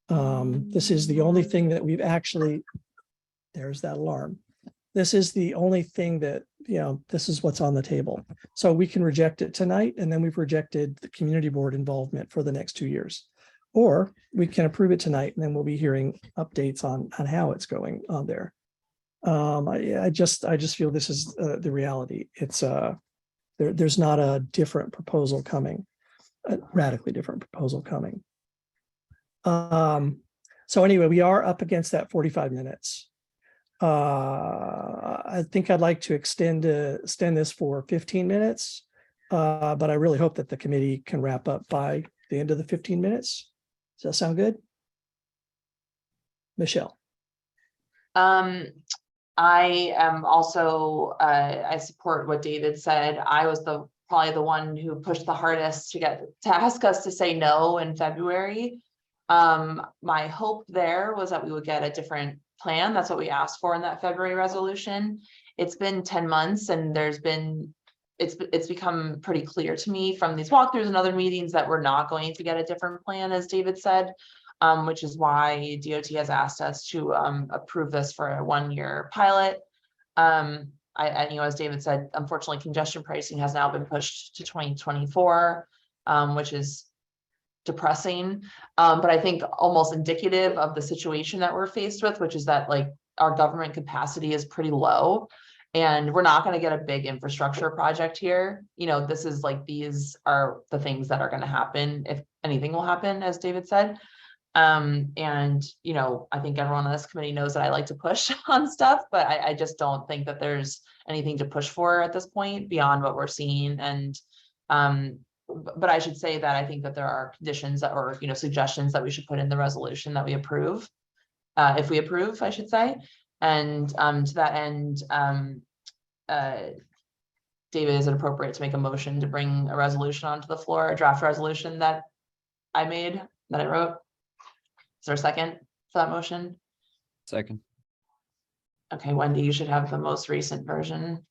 This is the only thing that we've actually, There's that alarm. This is the only thing that, this is what's on the table. So we can reject it tonight, and then we've rejected the community board involvement for the next 2 years. Or we can approve it tonight, and then we'll be hearing updates on how it's going on there. I just feel this is the reality. It's there's not a different proposal coming, a radically different proposal coming. So anyway, we are up against that 45 minutes. I think I'd like to extend this for 15 minutes, but I really hope that the committee can wrap up by the end of the 15 minutes. Does that sound good? Michelle? I am also, I support what David said. I was probably the one who pushed the hardest to ask us to say no in February. My hope there was that we would get a different plan. That's what we asked for in that February resolution. It's been 10 months and it's become pretty clear to me from these walkthroughs and other meetings that we're not going to get a different plan, as David said, which is why DOT has asked us to approve this for a 1-year pilot. As David said, unfortunately, congestion pricing has now been pushed to 2024, which is depressing, but I think almost indicative of the situation that we're faced with, which is that our government capacity is pretty low and we're not going to get a big infrastructure project here. This is these are the things that are going to happen if anything will happen, as David said. I think everyone on this committee knows that I like to push on stuff, but I just don't think that there's anything to push for at this point beyond what we're seeing. And but I should say that I think that there are conditions that, or suggestions that we should put in the resolution that we approve, if we approve, I should say. And to that end, David, is it appropriate to make a motion to bring a resolution onto the floor, a draft resolution that I wrote? Is there a second for that motion? Second. Okay, Wendy, you should have the most recent version.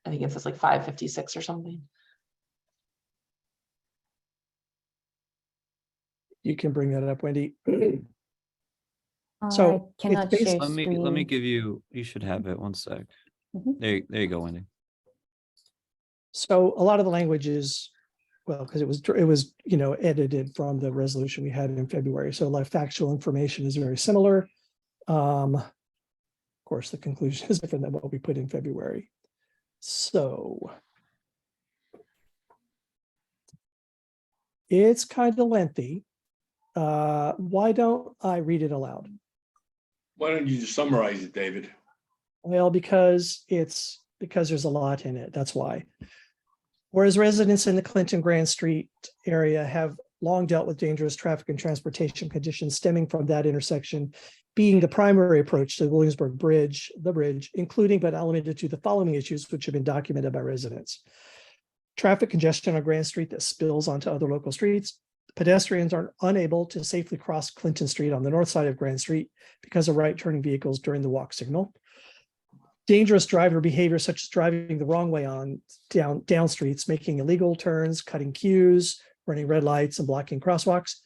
I think it says 556 or something. You can bring that up, Wendy. I So cannot it's share Let me screen. give you should have it. One sec. There you go, Wendy. So a lot of the language is, well, because it was edited from the resolution we had in February. So factual information is very similar. Of course, the conclusion is different than what we put in February. So it's kind of lengthy. Why don't I read it aloud? Why don't you just summarize it, David? Well, because there's a lot in it. That's why. Whereas residents in the Clinton-Grand Street area have long dealt with dangerous traffic and transportation conditions stemming from that intersection being the primary approach to the Williamsburg Bridge, including but not limited to the following issues which have been documented by residents. Traffic congestion on Grand Street that spills onto other local streets. Pedestrians are unable to safely cross Clinton Street on the north side of Grand Street because of right-turning vehicles during the walk signal. Dangerous driver behavior, such as driving the wrong way on down streets, making illegal turns, cutting queues, running red lights and blocking crosswalks,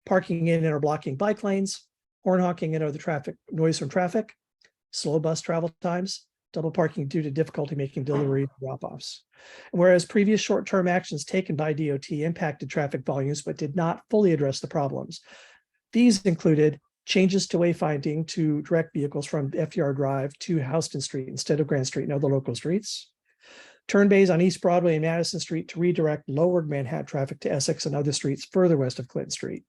parking in and or blocking bike lanes, horn honking and other noise from traffic, slow bus travel times, double parking due to difficulty making delivery drop-offs. Whereas previous short-term actions taken by DOT impacted traffic volumes but did not fully address the problems. These included changes to wayfinding to direct vehicles from FDR Drive to Houston Street instead of Grand Street and other local streets. Turn bays on East Broadway and Madison Street to redirect lower Manhattan traffic to Essex and other streets further west of Clinton Street.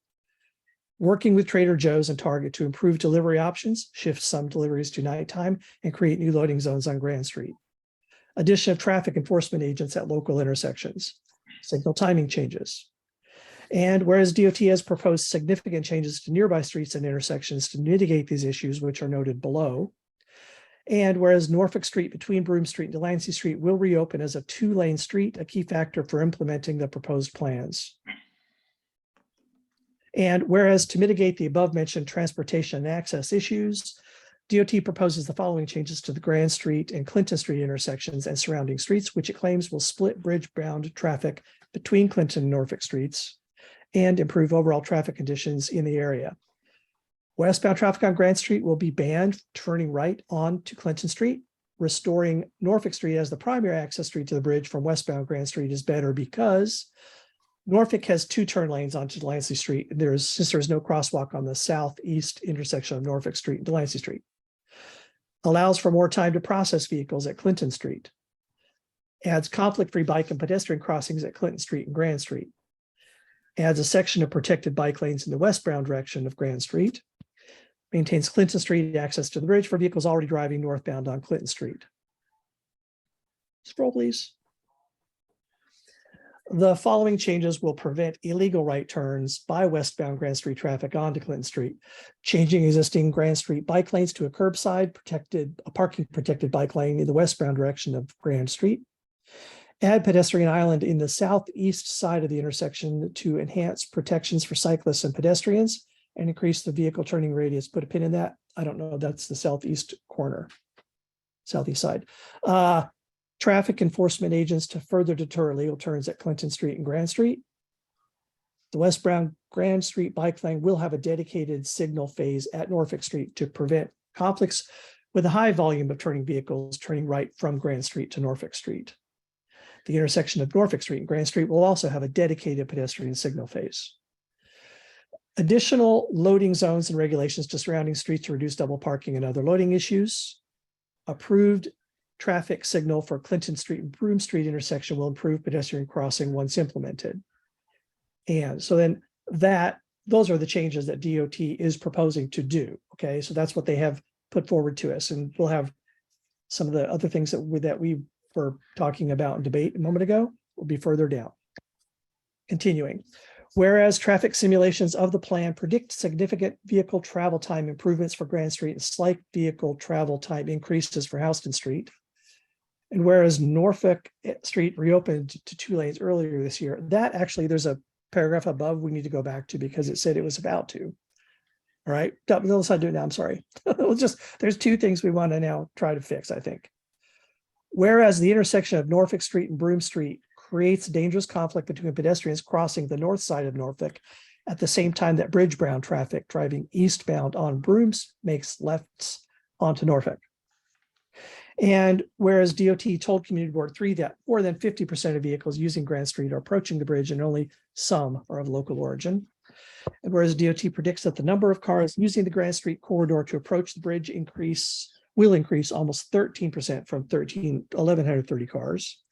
Working with Trader Joe's and Target to improve delivery options, shift some deliveries to nighttime, and create new loading zones on Grand Street. Addition of traffic enforcement agents at local intersections. Signal timing changes. And whereas DOT has proposed significant changes to nearby streets and intersections to mitigate these issues, which are noted below. And whereas Norfolk Street between Broome Street and Delancey Street will reopen as a 2-lane street, a key factor for implementing the proposed plans. And whereas to mitigate the above mentioned transportation and access issues, DOT proposes the following changes to the Grand Street and Clinton Street intersections and surrounding streets, which it claims will split bridge-bound traffic between Clinton and Norfolk Streets and improve overall traffic conditions in the area. Westbound traffic on Grand Street will be banned turning right on to Clinton Street. Restoring Norfolk Street as the primary access street to the bridge from westbound Grand Street is better because Norfolk has 2 turn lanes onto Delancey Street. Since there's no crosswalk on the southeast intersection of Norfolk Street and Delancey Street. Allows for more time to process vehicles at Clinton Street. Adds conflict-free bike and pedestrian crossings at Clinton Street and Grand Street. Adds a section of protected bike lanes in the westbound direction of Grand Street. Maintains Clinton Street access to the bridge for vehicles already driving northbound on Clinton Street. Scroll, please. The following changes will prevent illegal right turns by westbound Grand Street traffic onto Clinton Street. Changing existing Grand Street bike lanes to a curbside a parking protected bike lane in the westbound direction of Grand Street. Add pedestrian island in the southeast side of the intersection to enhance protections for cyclists and pedestrians and increase the vehicle turning radius. Put a pin in that. I don't know. That's the southeast corner, southeast side. Traffic enforcement agents to further deter illegal turns at Clinton Street and Grand Street. The westbound Grand Street bike lane will have a dedicated signal phase at Norfolk Street to prevent conflicts with a high volume of turning vehicles turning right from Grand Street to Norfolk Street. The intersection of Norfolk Street and Grand Street will also have a dedicated pedestrian signal phase. Additional loading zones and regulations to surrounding streets to reduce double parking and other loading issues. Approved traffic signal for Clinton Street and Broome Street intersection will improve pedestrian crossing once implemented. And so then those are the changes that DOT is proposing to do. Okay, so that's what they have put forward to us. And we'll have some of the other things that we were talking about in debate a moment ago will be further down. Continuing. Whereas traffic simulations of the plan predict significant vehicle travel time improvements for Grand Street and slight vehicle travel time increases for Houston Street. And whereas Norfolk Street reopened to 2 lanes earlier this year, that actually there's a paragraph above we need to go back to because it said it was about to. All right, let's not do it now. I'm sorry. There's 2 things we want to now try to fix, I think. Whereas the intersection of Norfolk Street and Broome Street creates dangerous conflict between pedestrians crossing the north side of Norfolk at the same time that bridge-bound traffic driving eastbound on Broome makes lefts onto Norfolk. And whereas DOT told Community Board 3 that more than 50% of vehicles using Grand Street are approaching the bridge and only some are of local origin. And whereas DOT predicts that the number of cars using the Grand Street corridor to approach the bridge will increase almost 13% from 1,130 cars.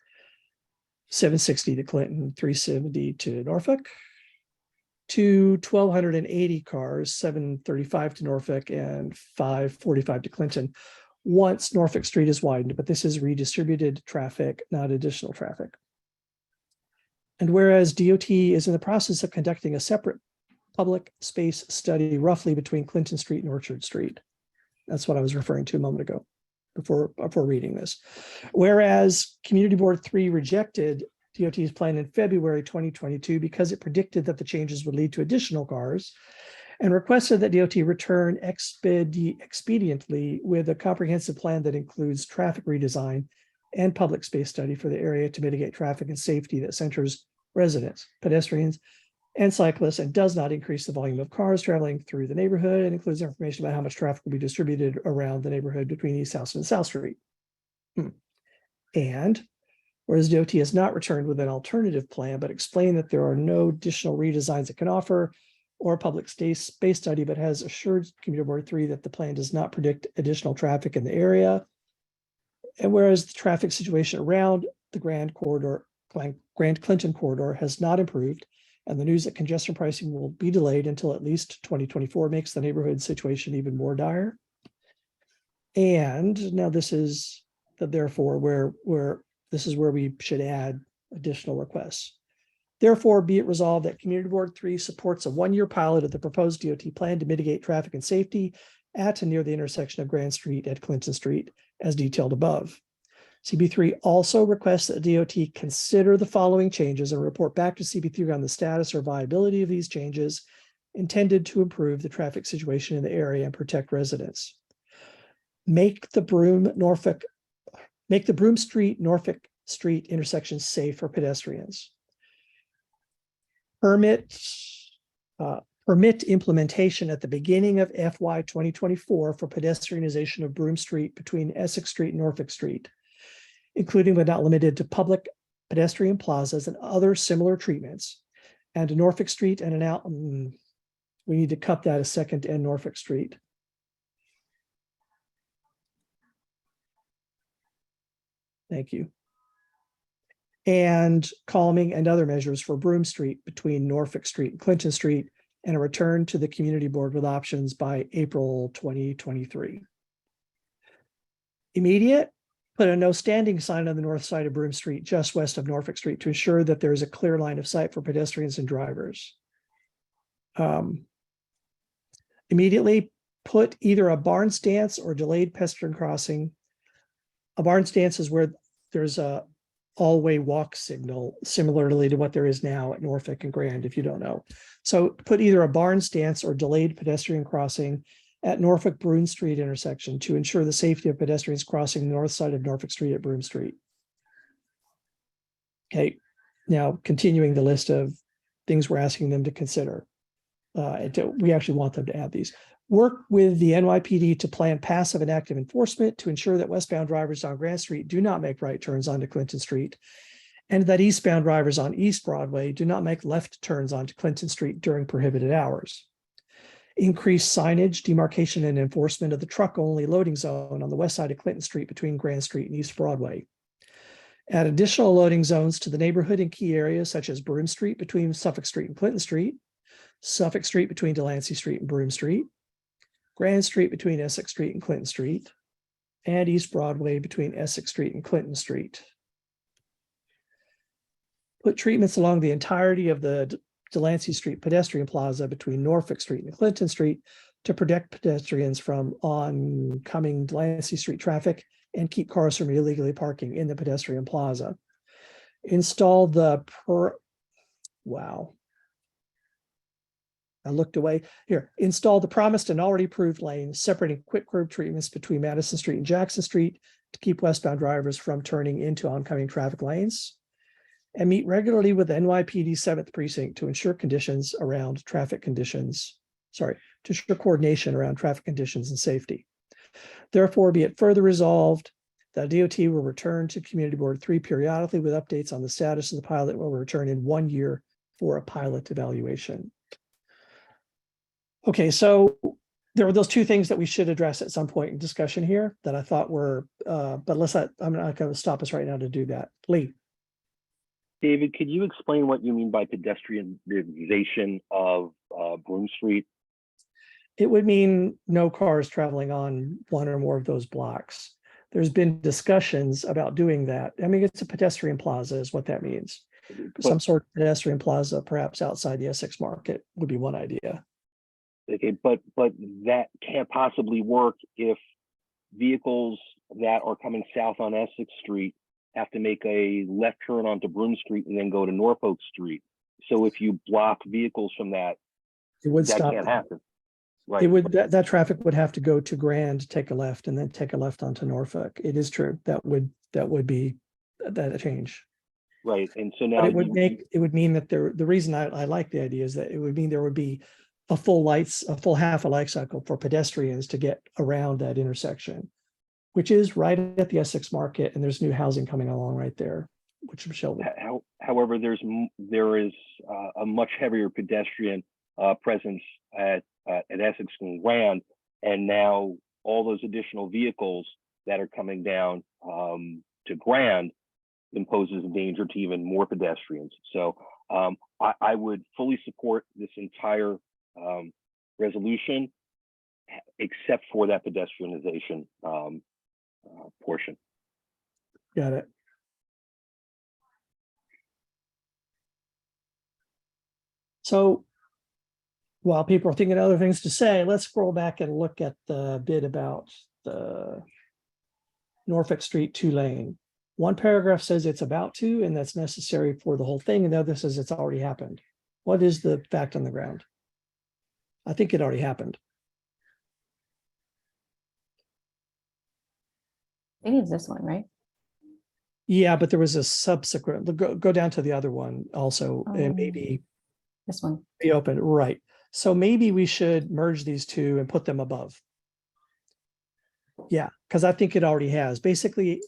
760 to Clinton, 370 to Norfolk, to 1,280 cars, 735 to Norfolk and 545 to Clinton, once Norfolk Street is widened, but this is redistributed traffic, not additional traffic. And whereas DOT is in the process of conducting a separate public space study roughly between Clinton Street and Orchard Street. That's what I was referring to a moment ago. Before reading this. Whereas Community Board 3 rejected DOT's plan in February 2022 because it predicted that the changes would lead to additional cars and requested that DOT return expediently with a comprehensive plan that includes traffic redesign and public space study for the area to mitigate traffic and safety that centers residents, pedestrians, and cyclists and does not increase the volume of cars traveling through the neighborhood and includes information about how much traffic will be distributed around the neighborhood between East House and South Street. And whereas DOT has not returned with an alternative plan, but explained that there are no additional redesigns it can offer or a public space study, but has assured Community Board 3 that the plan does not predict additional traffic in the area. And whereas the traffic situation around the Grand Clinton corridor has not improved, and the news that congestion pricing will be delayed until at least 2024 makes the neighborhood situation even more dire. And now this is therefore where this is where we should add additional requests. Therefore, be it resolved that Community Board 3 supports a 1-year pilot of the proposed DOT plan to mitigate traffic and safety at and near the intersection of Grand Street at Clinton Street, as detailed above. CB3 also requests that DOT consider the following changes and report back to CB3 on the status or viability of these changes intended to improve the traffic situation in the area and protect residents. Make the Broome Street, Norfolk Street intersection safe for pedestrians. Permit permit implementation at the beginning of FY 2024 for pedestrianization of Broome Street between Essex Street and Norfolk Street, including but not limited to public pedestrian plazas and other similar treatments, and Norfolk Street and we need to cut that a second and Norfolk Street. Thank you. And calming and other measures for Broome Street between Norfolk Street and Clinton Street, and a return to the community board with options by April 2023. Immediate, put a no standing sign on the north side of Broome Street, just west of Norfolk Street, to ensure that there is a clear line of sight for pedestrians and drivers. Immediately put either a barn stance or delayed pedestrian crossing. A barn stance is where there's a all-way walk signal, similarly to what there is now at Norfolk and Grand, if you don't know. So put either a barn stance or delayed pedestrian crossing at Norfolk Broome Street intersection to ensure the safety of pedestrians crossing the north side of Norfolk Street at Broome Street. Okay, now continuing the list of things we're asking them to consider. We actually want them to add these. Work with the NYPD to plan passive and active enforcement to ensure that westbound drivers on Grand Street do not make right turns onto Clinton Street, and that eastbound drivers on East Broadway do not make left turns onto Clinton Street during prohibited hours. Increase signage, demarcation, and enforcement of the truck-only loading zone on the west side of Clinton Street between Grand Street and East Broadway. Add additional loading zones to the neighborhood in key areas such as Broome Street between Suffolk Street and Clinton Street, Suffolk Street between Delancey Street and Broome Street, Grand Street between Essex Street and Clinton Street, and East Broadway between Essex Street and Clinton Street. Put treatments along the entirety of the Delancey Street pedestrian plaza between Norfolk Street and Clinton Street to protect pedestrians from oncoming Delancey Street traffic and keep cars from illegally parking in the pedestrian plaza. Install the I looked away here. Install the promised and already approved lanes separating quick curb treatments between Madison Street and Jackson Street to keep westbound drivers from turning into oncoming traffic lanes. And meet regularly with the NYPD 7th Precinct to ensure conditions around traffic conditions. To ensure coordination around traffic conditions and safety. Therefore, be it further resolved that DOT will return to Community Board 3 periodically with updates on the status of the pilot, will return in 1 year for a pilot evaluation. Okay, so there were those two things that we should address at some point in discussion here that I thought were, but I'm not going to stop us right now to do that. Lee. David, could you explain what you mean by pedestrianization of Broome Street? It would mean no cars traveling on one or more of those blocks. There's been discussions about doing that. I mean, it's a pedestrian plaza is what that means. Some sort of pedestrian plaza, perhaps outside the Essex Market would be one idea. Okay, but that can't possibly work if vehicles that are coming south on Essex Street have to make a left turn onto Broome Street and then go to Norfolk Street. So if you block vehicles from that, that can't happen. Right. It would that traffic would have to go to Grand, take a left, and then take a left onto Norfolk. It is true that would be that change. Right, and so now but it would mean that the reason I like the idea is that it would mean there would be a full half a life cycle for pedestrians to get around that intersection, which is right at the Essex Market, and there's new housing coming along right there, which Michelle. However, there is a much heavier pedestrian presence at Essex and Grand, and now all those additional vehicles that are coming down to Grand imposes a danger to even more pedestrians. So I would fully support this entire resolution, except for that pedestrianization portion. Got it. So while people are thinking of other things to say, let's scroll back and look at the bit about the Norfolk Street 2-lane. One paragraph says it's about to, and that's necessary for the whole thing, and the other says it's already happened. What is the fact on the ground? I think it already happened. I think it's this one, right? Yeah, but there was a subsequent, go down to the other one also, and maybe this one be open, right? So maybe we should merge these two and put them above. Yeah, because I think it already has. Basically,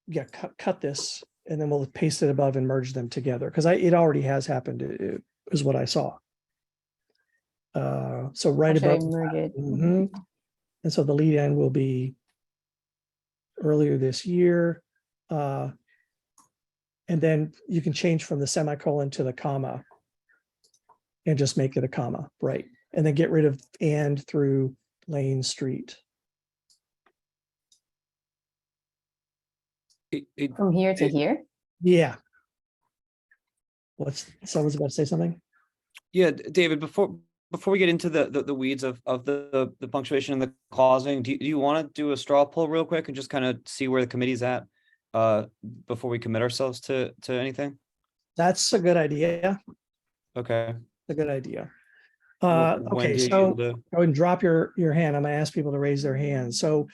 yeah, cut this and then we'll paste it above and merge them together because it already has happened, is what I saw. So right Or should I above. merge it? Mhm. And so the lead end will be earlier this year. And then you can change from the semicolon to the comma and just make it a comma, right? And then get rid of and through Lane Street. From here to here? Yeah. Someone's about to say something? Yeah, David, before we get into the weeds of the punctuation and the clausing, do you want to do a straw poll real quick and just kind of see where the committee's at before we commit ourselves to anything? That's a good idea. Okay. A good idea. Wendy, Okay, are you so able to- go ahead and drop your hand. I'm gonna ask people to raise their hands. So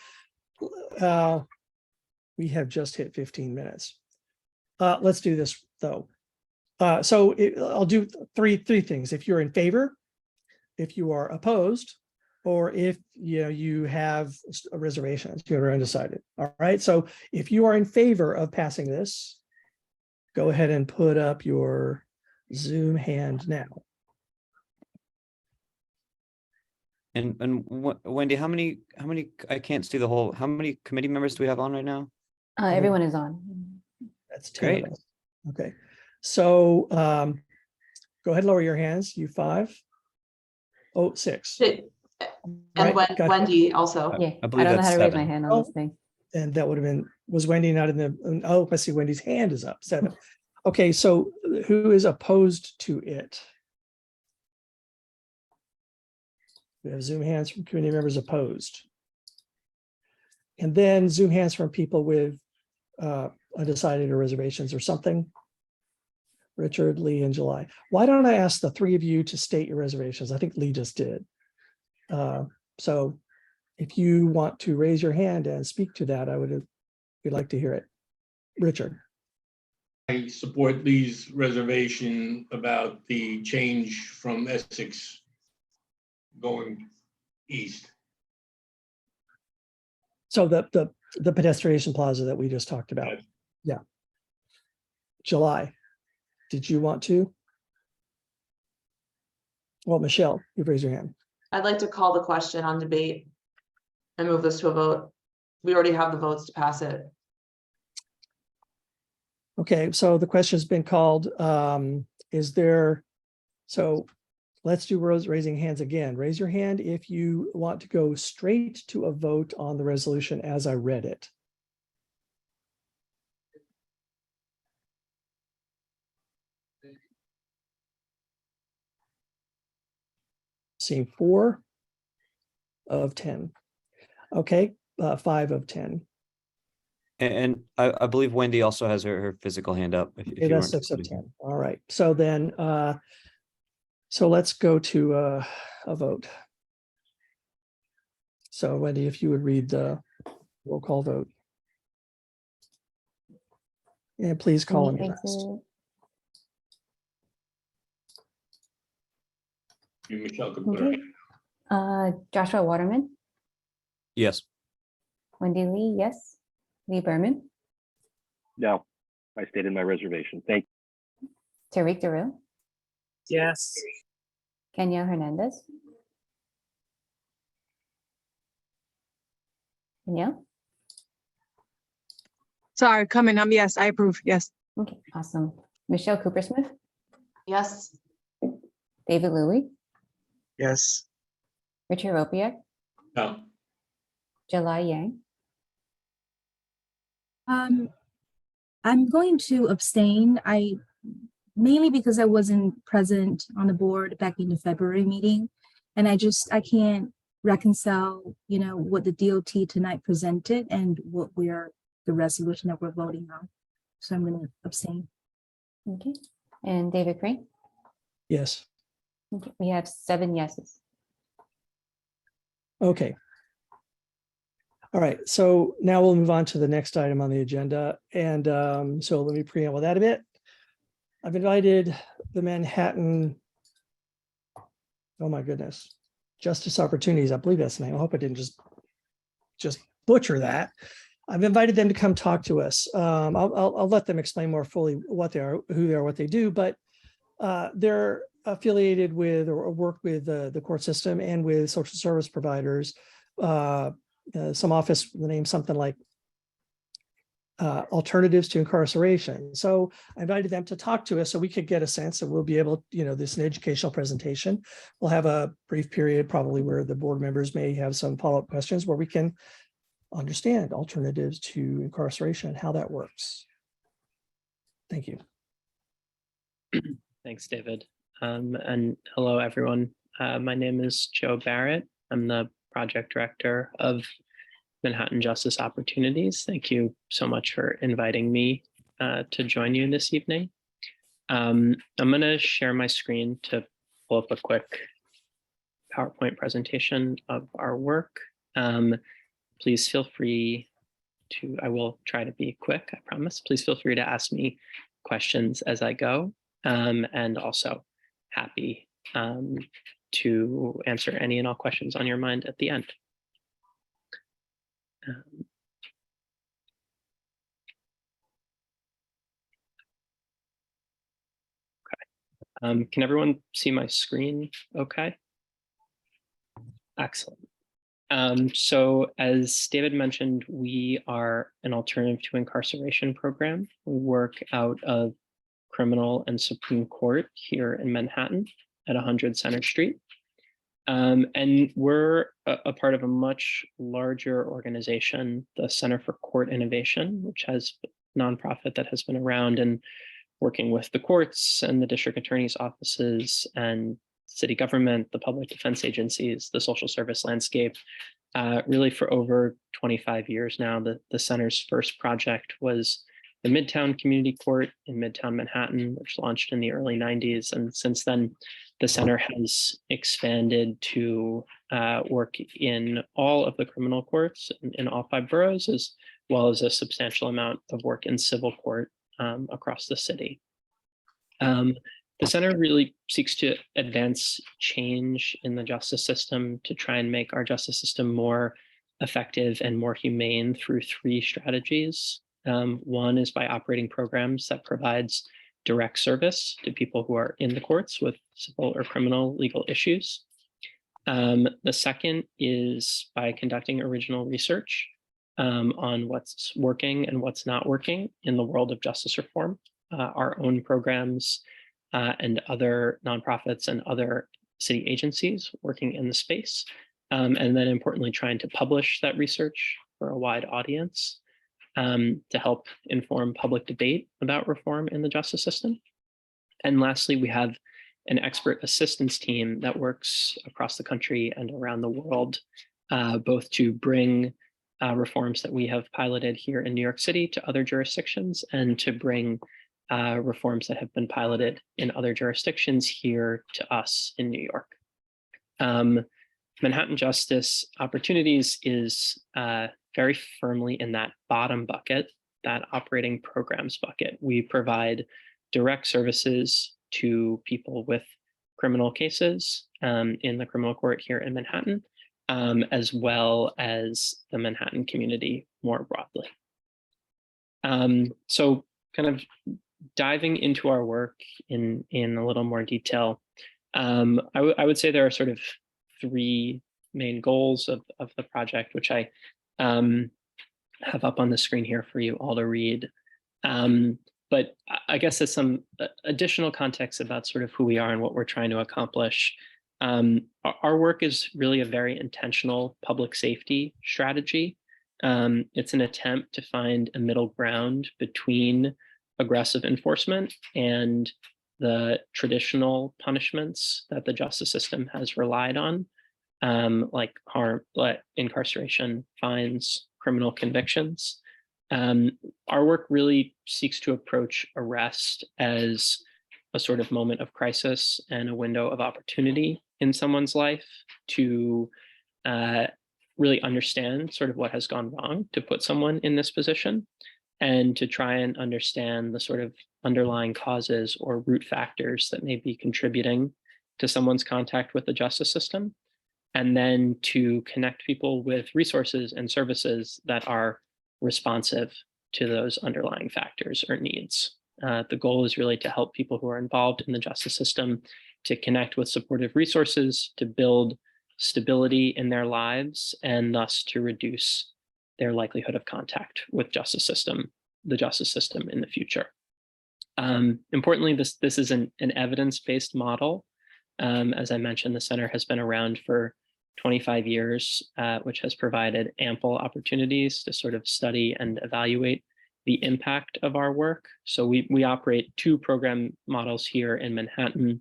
we have just hit 15 minutes. Let's do this though. I'll do three things. If you're in favor, if you are opposed, or if you have reservations, you're undecided. All right. So if you are in favor of passing this, go ahead and put up your Zoom hand now. And Wendy, how many, I can't see the whole, how many committee members do we have on right now? Everyone is on. That's 10 Great. of us. Okay. So go ahead, lower your hands, you 5. Oh, 6. And Right, gotcha. Wendy also. Yeah, I I believe don't know that's how to raise 7. my hand on this thing. And that would have been, was Wendy not in the, oh, I see Wendy's hand is up, 7. Okay, so who is opposed to it? We have Zoom hands from community members opposed. And then Zoom hands from people with undecided or reservations or something. Richard, Lee, and July. Why don't I ask the 3 of you to state your reservations? I think Lee just did. So if you want to raise your hand and speak to that, we'd like to hear it. Richard. I support Lee's reservation about the change from Essex going east. So the pedestrian plaza that we just talked about. Yes. Yeah. July, did you want to? Well, Michelle, you've raised your hand. I'd like to call the question on debate and move this to a vote. We already have the votes to pass it. Okay, so the question has been called. So let's do raising hands again. Raise your hand if you want to go straight to a vote on the resolution as I read it. Seeing 4 of 10. Okay, 5 of 10. And I believe Wendy also has her physical hand up. If Okay, you that's weren't 6 of including 10. All right. So then, so let's go to a vote. So Wendy, if you would read the roll call vote. And please call Any me last. exit? Michelle could put her Okay. Joshua Waterman, Yes. Wendy Lee, yes. Lee Berman, No, I stated my reservation. Thank Tariq Darrell, Yes. Kenya Hernandez. Kenya? Sorry, coming. Yes, I approve. Yes. Okay, awesome. Michelle Cooper Smith, Yes. David Louie, Yes. Richard Ropiak, No. July Yang. I'm going to abstain. Mainly because I wasn't present on the board back in the February meeting. And I can't reconcile, what the DOT tonight presented and the resolution that we're voting on. So I'm going to abstain. Okay, and David Crane. Yes. Okay, we have 7 yeses. Okay. All right, so now we'll move on to the next item on the agenda. And so let me preamble that a bit. I've invited the Manhattan Oh my goodness. Justice Opportunities, I believe that's the name. I hope I didn't just butcher that. I've invited them to come talk to us. I'll let them explain more fully what they are, who they are, what they do, but they're affiliated with or work with the court system and with social service providers. Some office, the name something like Alternatives to Incarceration. So I invited them to talk to us so we could get a sense, and we'll be able, this is an educational presentation. We'll have a brief period probably where the board members may have some follow-up questions where we can understand alternatives to incarceration and how that works. Thank you. Thanks, David. And hello, everyone. My name is Joe Barrett. I'm the project director of Manhattan Justice Opportunities. Thank you so much for inviting me to join you this evening. I'm going to share my screen to pull up a quick PowerPoint presentation of our work. Please feel free to, I will try to be quick, I promise. Please feel free to ask me questions as I go, and also happy to answer any and all questions on your mind at the end. Can everyone see my screen okay? Excellent. So as David mentioned, we are an alternative to incarceration program. We work out of Criminal and Supreme Court here in Manhattan at 100 Center Street. And we're a part of a much larger organization, the Center for Court Innovation, which has a nonprofit that has been around and working with the courts and the district attorney's offices and city government, the public defense agencies, the social service landscape, really for over 25 years now. The center's first project was the Midtown Community Court in Midtown Manhattan, which launched in the early 90s. And since then, the center has expanded to work in all of the criminal courts in all 5 boroughs, as well as a substantial amount of work in civil court across the city. The center really seeks to advance change in the justice system to try and make our justice system more effective and more humane through 3 strategies. One is by operating programs that provides direct service to people who are in the courts with civil or criminal legal issues. The second is by conducting original research on what's working and what's not working in the world of justice reform. Our own programs and other nonprofits and other city agencies working in the space. And then importantly, trying to publish that research for a wide audience to help inform public debate about reform in the justice system. And lastly, we have an expert assistance team that works across the country and around the world, both to bring reforms that we have piloted here in New York City to other jurisdictions and to bring reforms that have been piloted in other jurisdictions here to us in New York. Manhattan Justice Opportunities is very firmly in that bottom bucket, that operating programs bucket. We provide direct services to people with criminal cases in the criminal court here in Manhattan, as well as the Manhattan community more broadly. So kind of diving into our work in a little more detail, I would say there are sort of 3 main goals of the project, which I have up on the screen here for you all to read. But I guess as some additional context about sort of who we are and what we're trying to accomplish. Our work is really a very intentional public safety strategy. It's an attempt to find a middle ground between aggressive enforcement and the traditional punishments that the justice system has relied on, like harm, incarceration, fines, criminal convictions. Our work really seeks to approach arrest as a sort of moment of crisis and a window of opportunity in someone's life to really understand sort of what has gone wrong to put someone in this position, and to try and understand the sort of underlying causes or root factors that may be contributing to someone's contact with the justice system, and then to connect people with resources and services that are responsive to those underlying factors or needs. The goal is really to help people who are involved in the justice system to connect with supportive resources, to build stability in their lives, and thus to reduce their likelihood of contact with the justice system in the future. Importantly, this is an evidence-based model. As I mentioned, the center has been around for 25 years, which has provided ample opportunities to sort of study and evaluate the impact of our work. So we operate 2 program models here in Manhattan,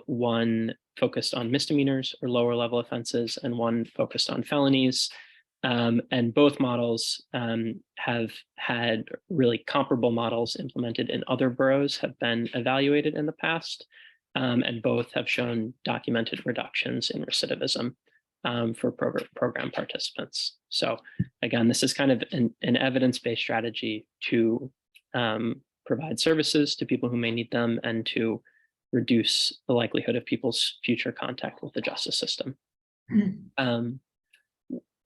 one focused on misdemeanors or lower level offenses, and one focused on felonies. And both models have had really comparable models implemented in other boroughs, have been evaluated in the past, and both have shown documented reductions in recidivism for program participants. So again, this is kind of an evidence-based strategy to provide services to people who may need them and to reduce the likelihood of people's future contact with the justice system.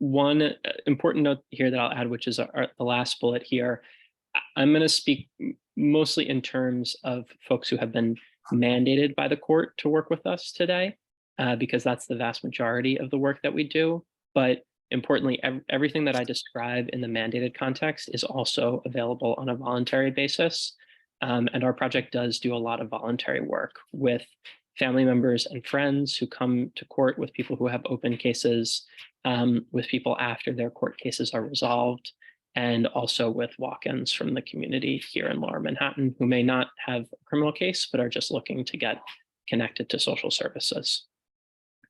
One important note here that I'll add, which is the last bullet here, I'm going to speak mostly in terms of folks who have been mandated by the court to work with us today, because that's the vast majority of the work that we do. But importantly, everything that I describe in the mandated context is also available on a voluntary basis. And our project does do a lot of voluntary work with family members and friends who come to court with people who have open cases, with people after their court cases are resolved, and also with walk-ins from the community here in Lower Manhattan who may not have a criminal case, but are just looking to get connected to social services.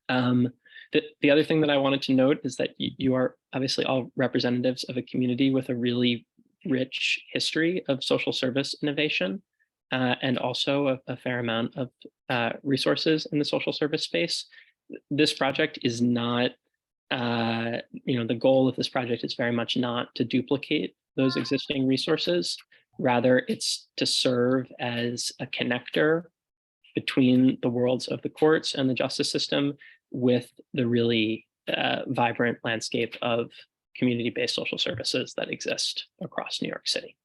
The other thing that I wanted to note is that you are obviously all representatives of a community with a really rich history of social service innovation, and also a fair amount of resources in the social service space. This project is not, the goal of this project is very much not to duplicate those existing resources. Rather, it's to serve as a connector between the worlds of the courts and the justice system with the really vibrant landscape of community-based social services that exist across New York City.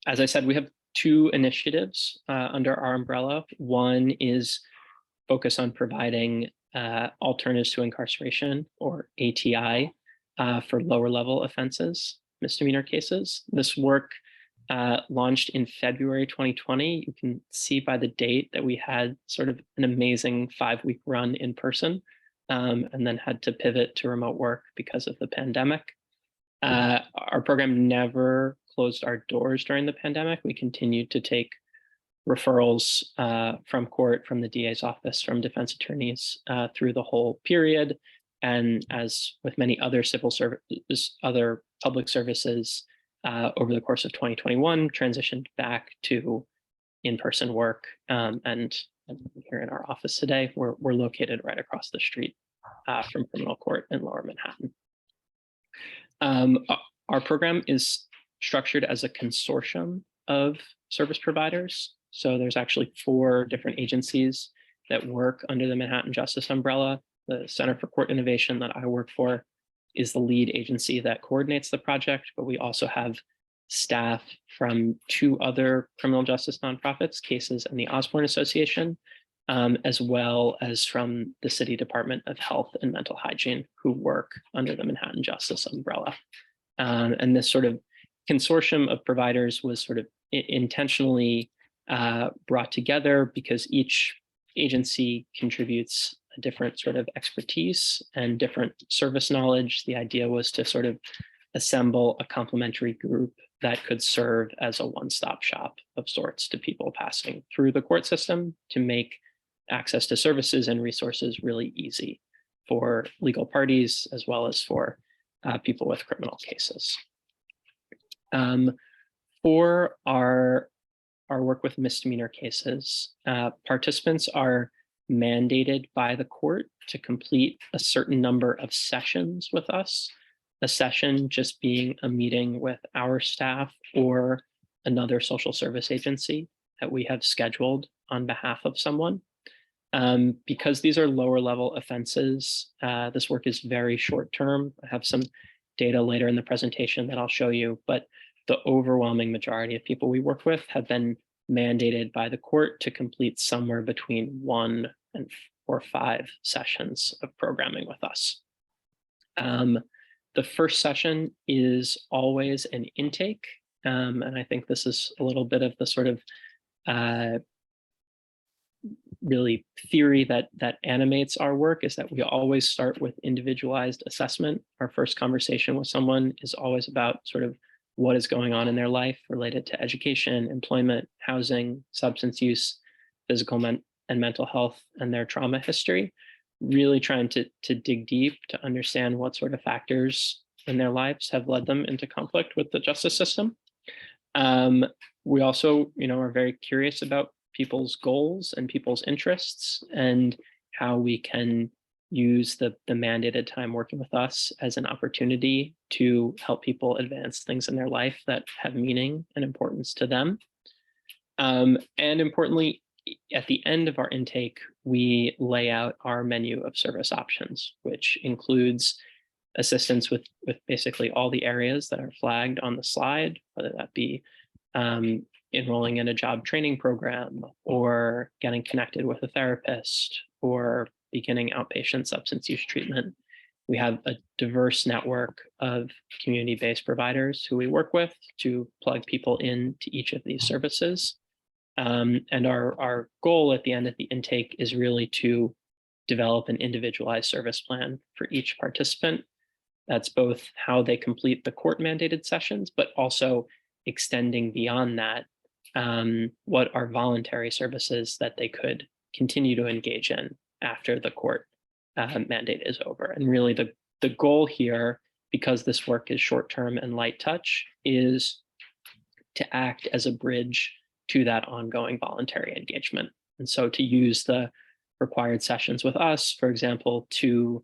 As I said, we have 2 initiatives under our umbrella. One is focus on providing alternatives to incarceration, or ATI, for lower level offenses, misdemeanor cases. This work launched in February 2020. You can see by the date that we had sort of an amazing 5-week run in person, and then had to pivot to remote work because of the pandemic. Our program never closed our doors during the pandemic. We continued to take referrals from court, from the DA's office, from defense attorneys through the whole period. And as with many other civil services, other public services, over the course of 2021, transitioned back to in-person work. And here in our office today, we're located right across the street from criminal court in Lower Manhattan. Our program is structured as a consortium of service providers. So there's actually 4 different agencies that work under the Manhattan Justice umbrella. The Center for Court Innovation that I work for is the lead agency that coordinates the project, but we also have staff from 2 other criminal justice nonprofits, CASES and the Osborne Association, as well as from the City Department of Health and Mental Hygiene, who work under the Manhattan Justice umbrella. And this sort of consortium of providers was sort of intentionally brought together because each agency contributes a different sort of expertise and different service knowledge. The idea was to sort of assemble a complementary group that could serve as a one-stop shop of sorts to people passing through the court system to make access to services and resources really easy for legal parties as well as for people with criminal cases. For our work with misdemeanor cases, participants are mandated by the court to complete a certain number of sessions with us, a session just being a meeting with our staff or another social service agency that we have scheduled on behalf of someone. Because these are lower level offenses, this work is very short term. I have some data later in the presentation that I'll show you, but the overwhelming majority of people we work with have been mandated by the court to complete somewhere between 1 or 5 sessions of programming with us. The first session is always an intake, and I think this is a little bit of the sort of really theory that animates our work, is that we always start with individualized assessment. Our first conversation with someone is always about sort of what is going on in their life related to education, employment, housing, substance use, physical and mental health, and their trauma history, really trying to dig deep to understand what sort of factors in their lives have led them into conflict with the justice system. We also, are very curious about people's goals and people's interests, and how we can use the mandated time working with us as an opportunity to help people advance things in their life that have meaning and importance to them. And importantly, at the end of our intake, we lay out our menu of service options, which includes assistance with basically all the areas that are flagged on the slide, whether that be enrolling in a job training program, or getting connected with a therapist, or beginning outpatient substance use treatment. We have a diverse network of community-based providers who we work with to plug people into each of these services. And our goal at the end of the intake is really to develop an individualized service plan for each participant. That's both how they complete the court-mandated sessions, but also extending beyond that, what are voluntary services that they could continue to engage in after the court mandate is over. And really the goal here, because this work is short-term and light touch, is to act as a bridge to that ongoing voluntary engagement. And so to use the required sessions with us, for example, to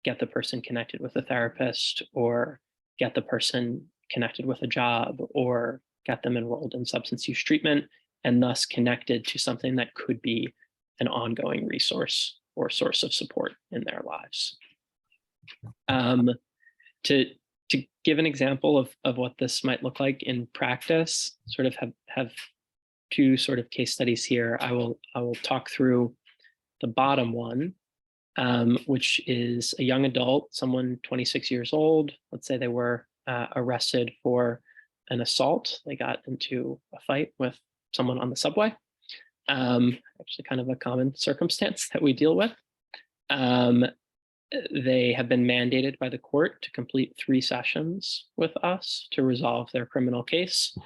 get the person connected with a therapist, or get the person connected with a job, or get them enrolled in substance use treatment, and thus connected to something that could be an ongoing resource or source of support in their lives. To give an example of what this might look like in practice, sort of have 2 sort of case studies here. I will talk through the bottom one, which is a young adult, someone 26 years old. Let's say they were arrested for an assault. They got into a fight with someone on the subway. Actually kind of a common circumstance that we deal with. They have been mandated by the court to complete 3 sessions with us to resolve their criminal case.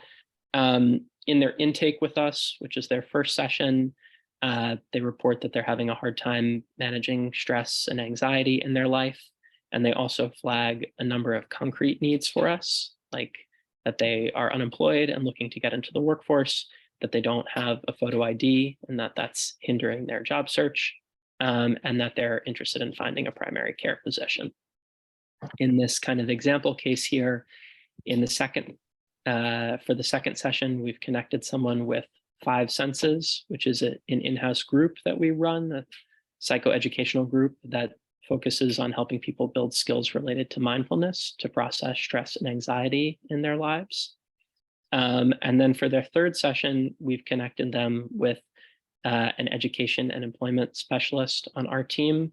In their intake with us, which is their first session, they report that they're having a hard time managing stress and anxiety in their life. And they also flag a number of concrete needs for us, like that they are unemployed and looking to get into the workforce, that they don't have a photo ID and that's hindering their job search, and that they're interested in finding a primary care physician. In this kind of example case here, in the second, for the second session, we've connected someone with 5 Senses, which is an in-house group that we run, a psychoeducational group that focuses on helping people build skills related to mindfulness to process stress and anxiety in their lives. And then for their third session, we've connected them with an education and employment specialist on our team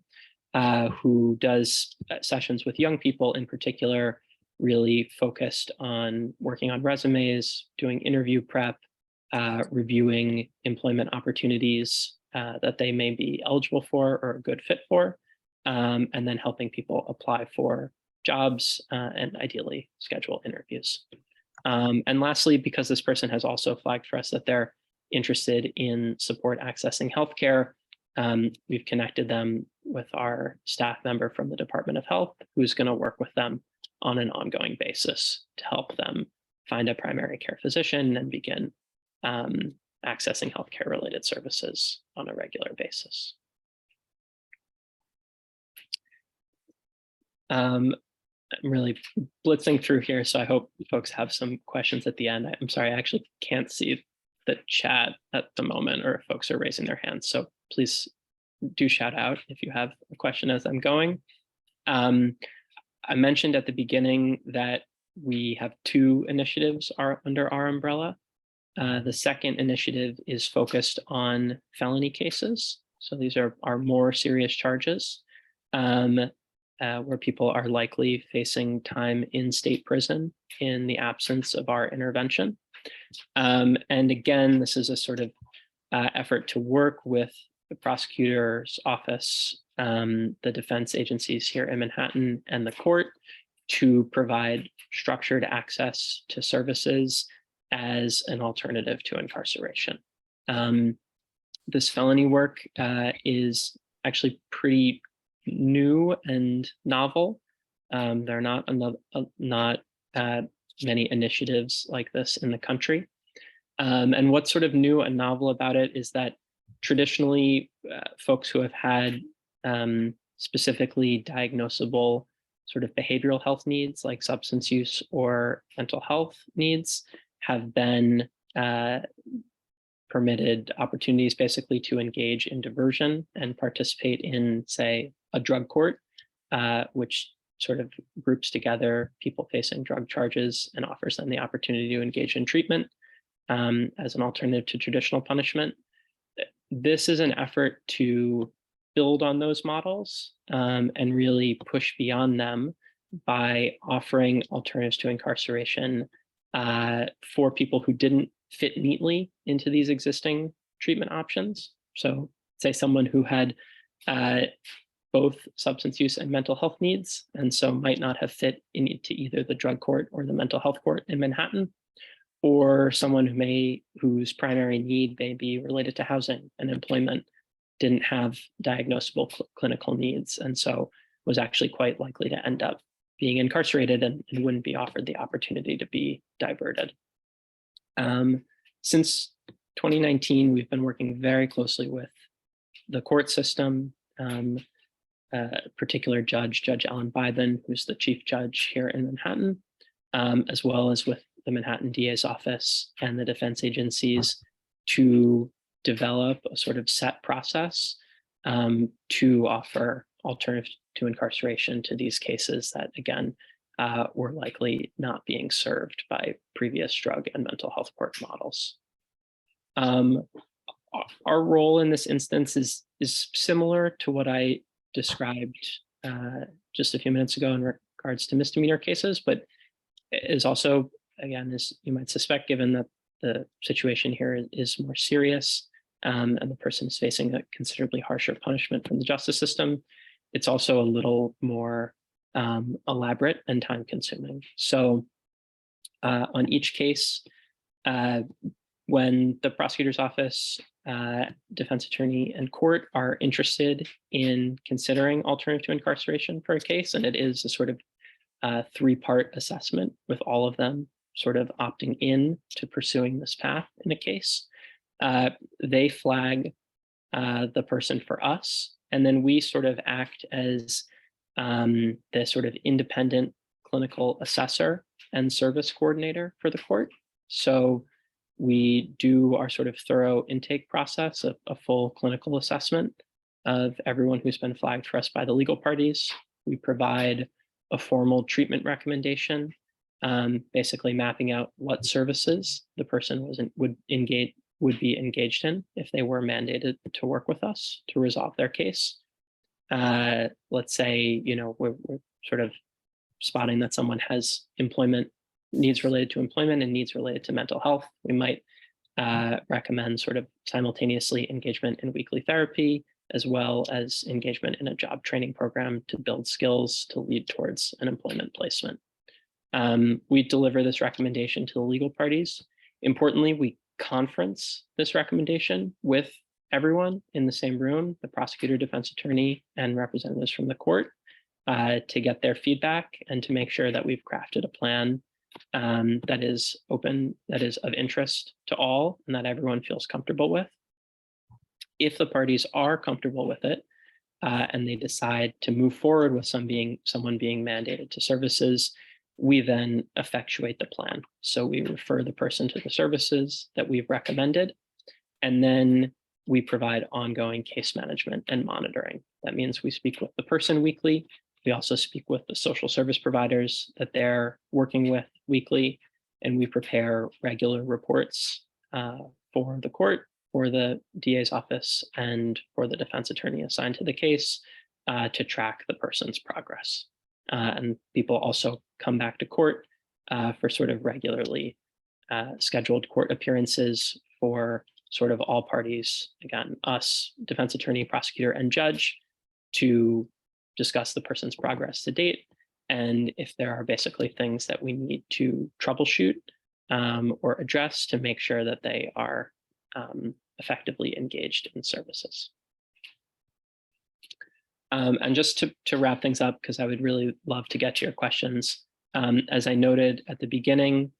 who does sessions with young people in particular, really focused on working on resumes, doing interview prep, reviewing employment opportunities that they may be eligible for or a good fit for, and then helping people apply for jobs and ideally schedule interviews. And lastly, because this person has also flagged for us that they're interested in support accessing healthcare, we've connected them with our staff member from the Department of Health, who's going to work with them on an ongoing basis to help them find a primary care physician and begin accessing healthcare related services on a regular basis. I'm really blitzing through here, so I hope folks have some questions at the end. I'm sorry, I actually can't see the chat at the moment, or if folks are raising their hands. So please do shout out if you have a question as I'm going. I mentioned at the beginning that we have 2 initiatives under our umbrella. The second initiative is focused on felony cases. So these are more serious charges where people are likely facing time in state prison in the absence of our intervention. And again, this is a sort of effort to work with the prosecutor's office, the defense agencies here in Manhattan, and the court to provide structured access to services as an alternative to incarceration. This felony work is actually pretty new and novel. There are not many initiatives like this in the country. And what's sort of new and novel about it is that traditionally, folks who have had specifically diagnosable sort of behavioral health needs like substance use or mental health needs have been permitted opportunities basically to engage in diversion and participate in, say, a drug court, which sort of groups together people facing drug charges and offers them the opportunity to engage in treatment as an alternative to traditional punishment. This is an effort to build on those models and really push beyond them by offering alternatives to incarceration for people who didn't fit neatly into these existing treatment options. So say someone who had both substance use and mental health needs, and so might not have fit into either the drug court or the mental health court in Manhattan, or someone whose primary need may be related to housing and employment, didn't have diagnosable clinical needs, and so was actually quite likely to end up being incarcerated and wouldn't be offered the opportunity to be diverted. Since 2019, we've been working very closely with the court system, particular Judge Ellen Biden, who's the chief judge here in Manhattan, as well as with the Manhattan DA's office and the defense agencies to develop a sort of set process to offer alternatives to incarceration to these cases that, again, were likely not being served by previous drug and mental health court models. Our role in this instance is similar to what I described just a few minutes ago in regards to misdemeanor cases, but is also, again, as you might suspect, given that the situation here is more serious and the person is facing a considerably harsher punishment from the justice system, it's also a little more elaborate and time consuming. So on each case, when the prosecutor's office, defense attorney, and court are interested in considering alternative to incarceration for a case, and it is a sort of 3-part assessment with all of them sort of opting in to pursuing this path in a case, they flag the person for us, and then we sort of act as the sort of independent clinical assessor and service coordinator for the court. So we do our sort of thorough intake process of a full clinical assessment of everyone who's been flagged for us by the legal parties. We provide a formal treatment recommendation, basically mapping out what services the person would be engaged in if they were mandated to work with us to resolve their case. Let's say, we're sort of spotting that someone has needs related to employment and needs related to mental health. We might recommend sort of simultaneously engagement in weekly therapy, as well as engagement in a job training program to build skills to lead towards an employment placement. We deliver this recommendation to the legal parties. Importantly, we conference this recommendation with everyone in the same room, the prosecutor, defense attorney, and representatives from the court, to get their feedback and to make sure that we've crafted a plan that is open, that is of interest to all, and that everyone feels comfortable with. If the parties are comfortable with it, and they decide to move forward with someone being mandated to services, we then effectuate the plan. So we refer the person to the services that we've recommended, and then we provide ongoing case management and monitoring. That means we speak with the person weekly. We also speak with the social service providers that they're working with weekly, and we prepare regular reports for the court, for the DA's office, and for the defense attorney assigned to the case to track the person's progress. And people also come back to court for sort of regularly scheduled court appearances for sort of all parties, again, us, defense attorney, prosecutor, and judge, to discuss the person's progress to date. And if there are basically things that we need to troubleshoot or address to make sure that they are effectively engaged in services. And just to wrap things up, because I would really love to get to your questions, as I noted at the beginning,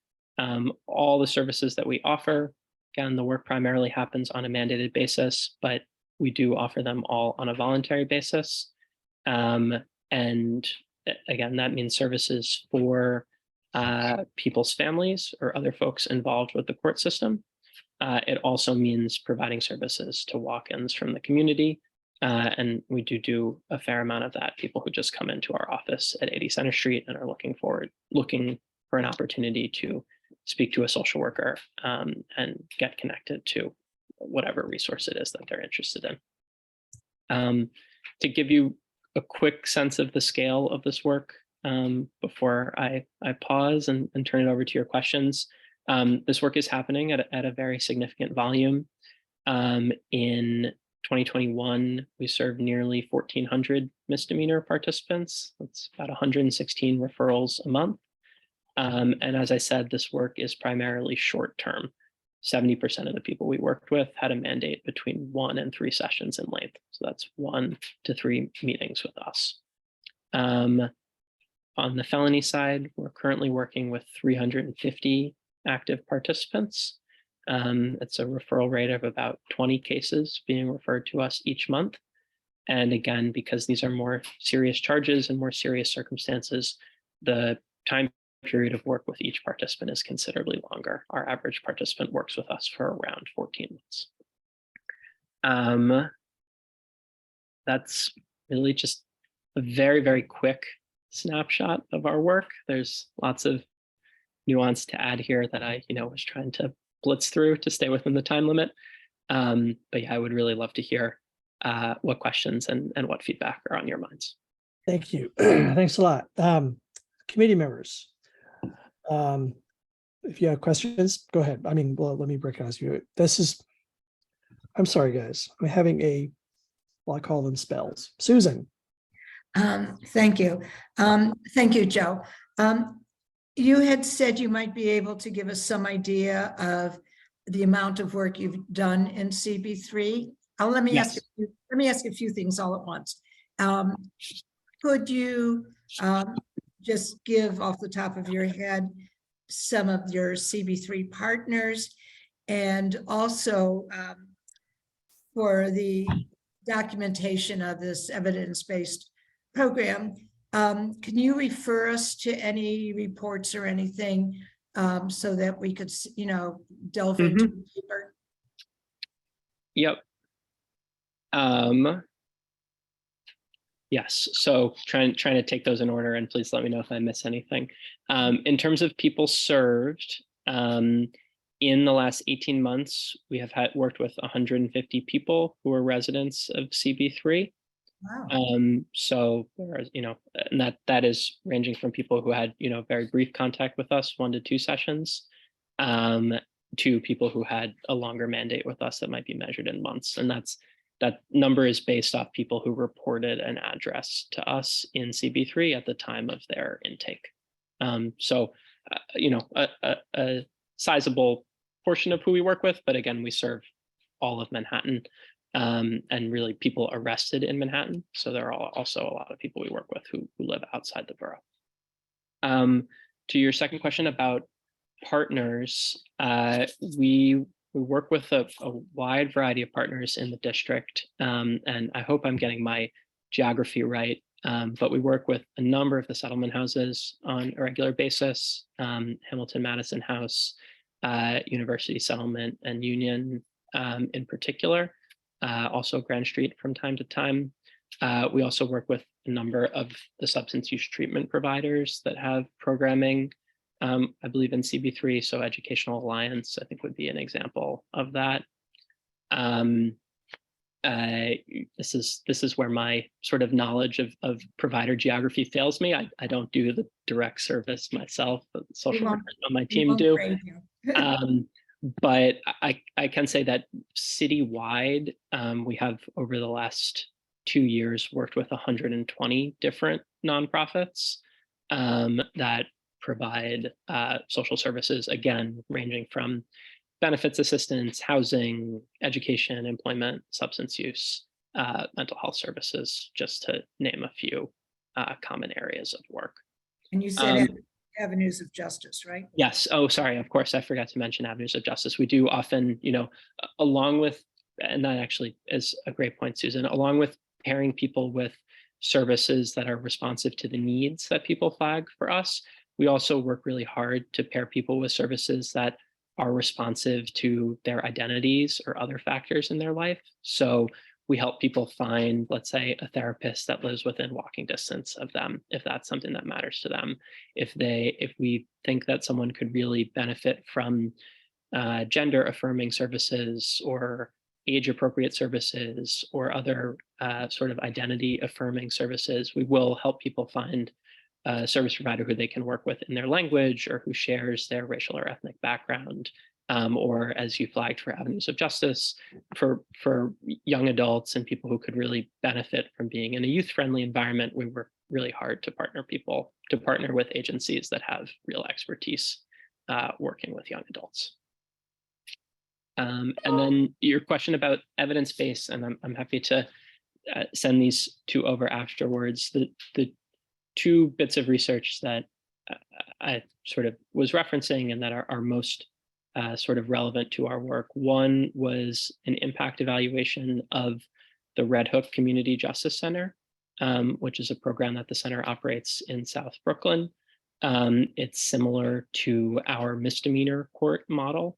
all the services that we offer, again, the work primarily happens on a mandated basis, but we do offer them all on a voluntary basis. And again, that means services for people's families or other folks involved with the court system. It also means providing services to walk-ins from the community. And we do a fair amount of that. People who just come into our office at 80 Center Street and are looking for an opportunity to speak to a social worker and get connected to whatever resource it is that they're interested in. To give you a quick sense of the scale of this work before I pause and turn it over to your questions, this work is happening at a very significant volume. In 2021, we served nearly 1,400 misdemeanor participants. That's about 116 referrals a month. And as I said, this work is primarily short-term. 70% of the people we worked with had a mandate between 1 and 3 sessions in length. So that's 1 to 3 meetings with us. On the felony side, we're currently working with 350 active participants. It's a referral rate of about 20 cases being referred to us each month. And again, because these are more serious charges and more serious circumstances, the time period of work with each participant is considerably longer. Our average participant works with us for around 14 months. That's really just a very, very quick snapshot of our work. There's lots of nuance to add here that I, was trying to blitz through to stay within the time limit. But yeah, I would really love to hear what questions and what feedback are on your minds. Thank you. Thanks a lot. Committee members, if you have questions, go ahead. I mean, well, let me recognize you. I'm sorry, guys. I'm having I call them spells. Susan. Thank you. Thank you, Joe. You had said you might be able to give us some idea of the amount of work you've done in CB3. Let me ask a few things all at once. Could you just give off the top of your head some of your CB3 partners, and also for the documentation of this evidence-based program, can you refer us to any reports or anything so that we could, delve into it deeper? Yep. Yes, so trying to take those in order, and please let me know if I miss anything. In terms of people served, in the last 18 months, we have worked with 150 people who are residents of CB3. Wow. So there is, and that is ranging from people who had, very brief contact with us, 1 to 2 sessions, to people who had a longer mandate with us that might be measured in months. And that number is based off people who reported an address to us in CB3 at the time of their intake. So, a sizable portion of who we work with, but again, we serve all of Manhattan, and really people arrested in Manhattan. So there are also a lot of people we work with who live outside the borough. To your second question about partners, we work with a wide variety of partners in the district, and I hope I'm getting my geography right. But we work with a number of the settlement houses on a regular basis, Hamilton Madison House, University Settlement and Union in particular, also Grand Street from time to time. We also work with a number of the substance use treatment providers that have programming, I believe in CB3, so Educational Alliance, I think would be an example of that. This is where my sort of knowledge of provider geography fails me. I don't do the direct service myself, but social workers on my team do. But I can say that citywide, we have over the last 2 years worked with 120 different nonprofits that provide social services, again, ranging from benefits assistance, housing, education, employment, substance use, mental health services, just to name a few common areas of work. And you said avenues of justice, right? Yes. Oh, sorry. Of course, I forgot to mention avenues of justice. We do often, along with, and that actually is a great point, Susan, along with pairing people with services that are responsive to the needs that people flag for us, we also work really hard to pair people with services that are responsive to their identities or other factors in their life. So we help people find, let's say, a therapist that lives within walking distance of them, if that's something that matters to them. If we think that someone could really benefit from gender affirming services or age appropriate services or other sort of identity affirming services, we will help people find a service provider who they can work with in their language or who shares their racial or ethnic background, or as you flagged for avenues of justice, for young adults and people who could really benefit from being in a youth-friendly environment. We work really hard to partner with agencies that have real expertise working with young adults. And then your question about evidence base, and I'm happy to send these two over afterwards. The two bits of research that I sort of was referencing and that are most sort of relevant to our work. One was an impact evaluation of the Red Hook Community Justice Center, which is a program that the center operates in South Brooklyn. It's similar to our misdemeanor court model.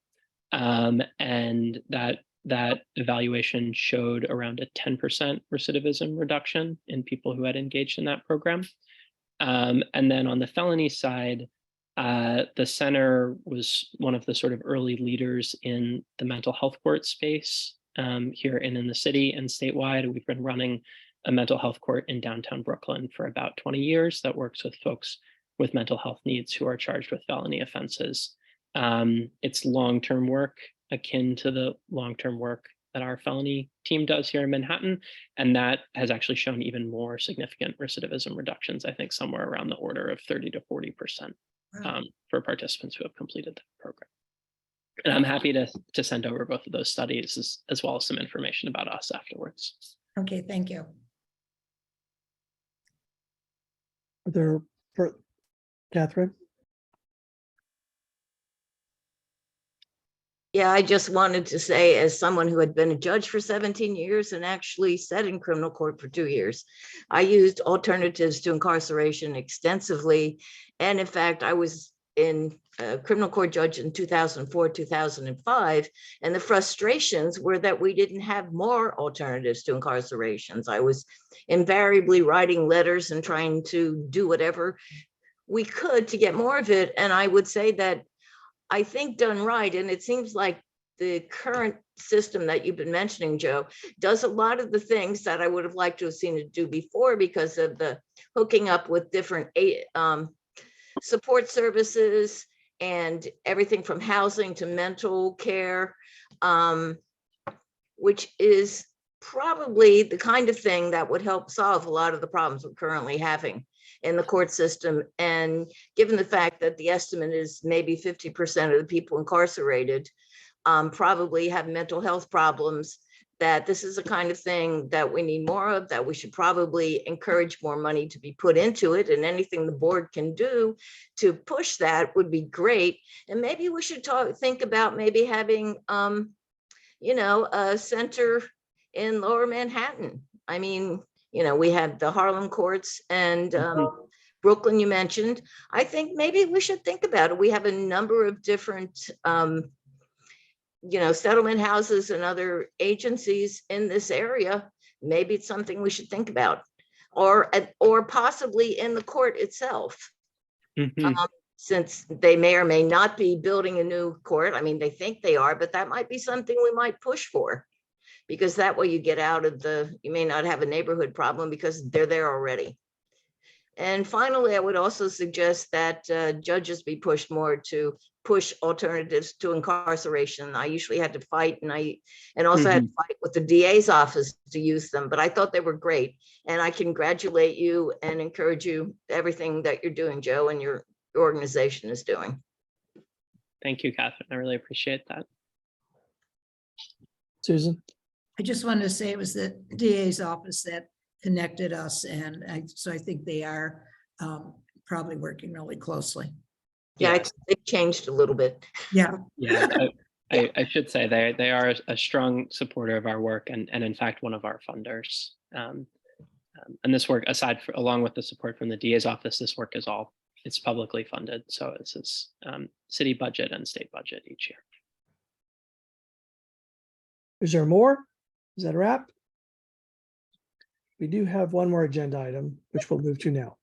And that evaluation showed around a 10% recidivism reduction in people who had engaged in that program. And then on the felony side, the center was one of the sort of early leaders in the mental health court space here in the city and statewide. We've been running a mental health court in downtown Brooklyn for about 20 years that works with folks with mental health needs who are charged with felony offenses. It's long-term work akin to the long-term work that our felony team does here in Manhattan. And that has actually shown even more significant recidivism reductions, I think somewhere around the order of 30 to 40% for participants who have completed that program. And I'm happy to send over both of those studies as well as some information about us afterwards. Okay, thank you. Are there, Catherine? Yeah, I just wanted to say, as someone who had been a judge for 17 years and actually sat in criminal court for 2 years, I used alternatives to incarceration extensively. And in fact, I was in a criminal court judge in 2004, 2005. And the frustrations were that we didn't have more alternatives to incarcerations. I was invariably writing letters and trying to do whatever we could to get more of it. And I would say that I think done right, and it seems like the current system that you've been mentioning, Joe, does a lot of the things that I would have liked to have seen it do before because of the hooking up with different support services and everything from housing to mental care, which is probably the kind of thing that would help solve a lot of the problems we're currently having in the court system. And given the fact that the estimate is maybe 50% of the people incarcerated probably have mental health problems, that this is the kind of thing that we need more of, that we should probably encourage more money to be put into it, and anything the board can do to push that would be great. And maybe we should think about maybe having, a center in Lower Manhattan. I mean, We have the Harlem courts and Brooklyn you mentioned. I think maybe we should think about it. We have a number of different, settlement houses and other agencies in this area. Maybe it's something we should think about, or possibly in the court itself. Since they may or may not be building a new court. I mean, they think they are, but that might be something we might push for, because that way you get out of you may not have a neighborhood problem because they're there already. And finally, I would also suggest that judges be pushed more to push alternatives to incarceration. I usually had to fight, and also had to fight with the DA's office to use them, but I thought they were great. And I congratulate you and encourage you, everything that you're doing, Joe, and your organization is doing. Thank you, Catherine. I really appreciate that. Susan? I just wanted to say it was the DA's office that connected us, and so I think they are probably working really closely. Yeah, they've changed a little bit. Yeah. Yeah, I should say they are a strong supporter of our work, and in fact, one of our funders. And this work, along with the support from the DA's office, this work is it's publicly funded. So this is city budget and state budget each year. Is there more? Is that a wrap? We do have one more agenda item, which we'll move to now.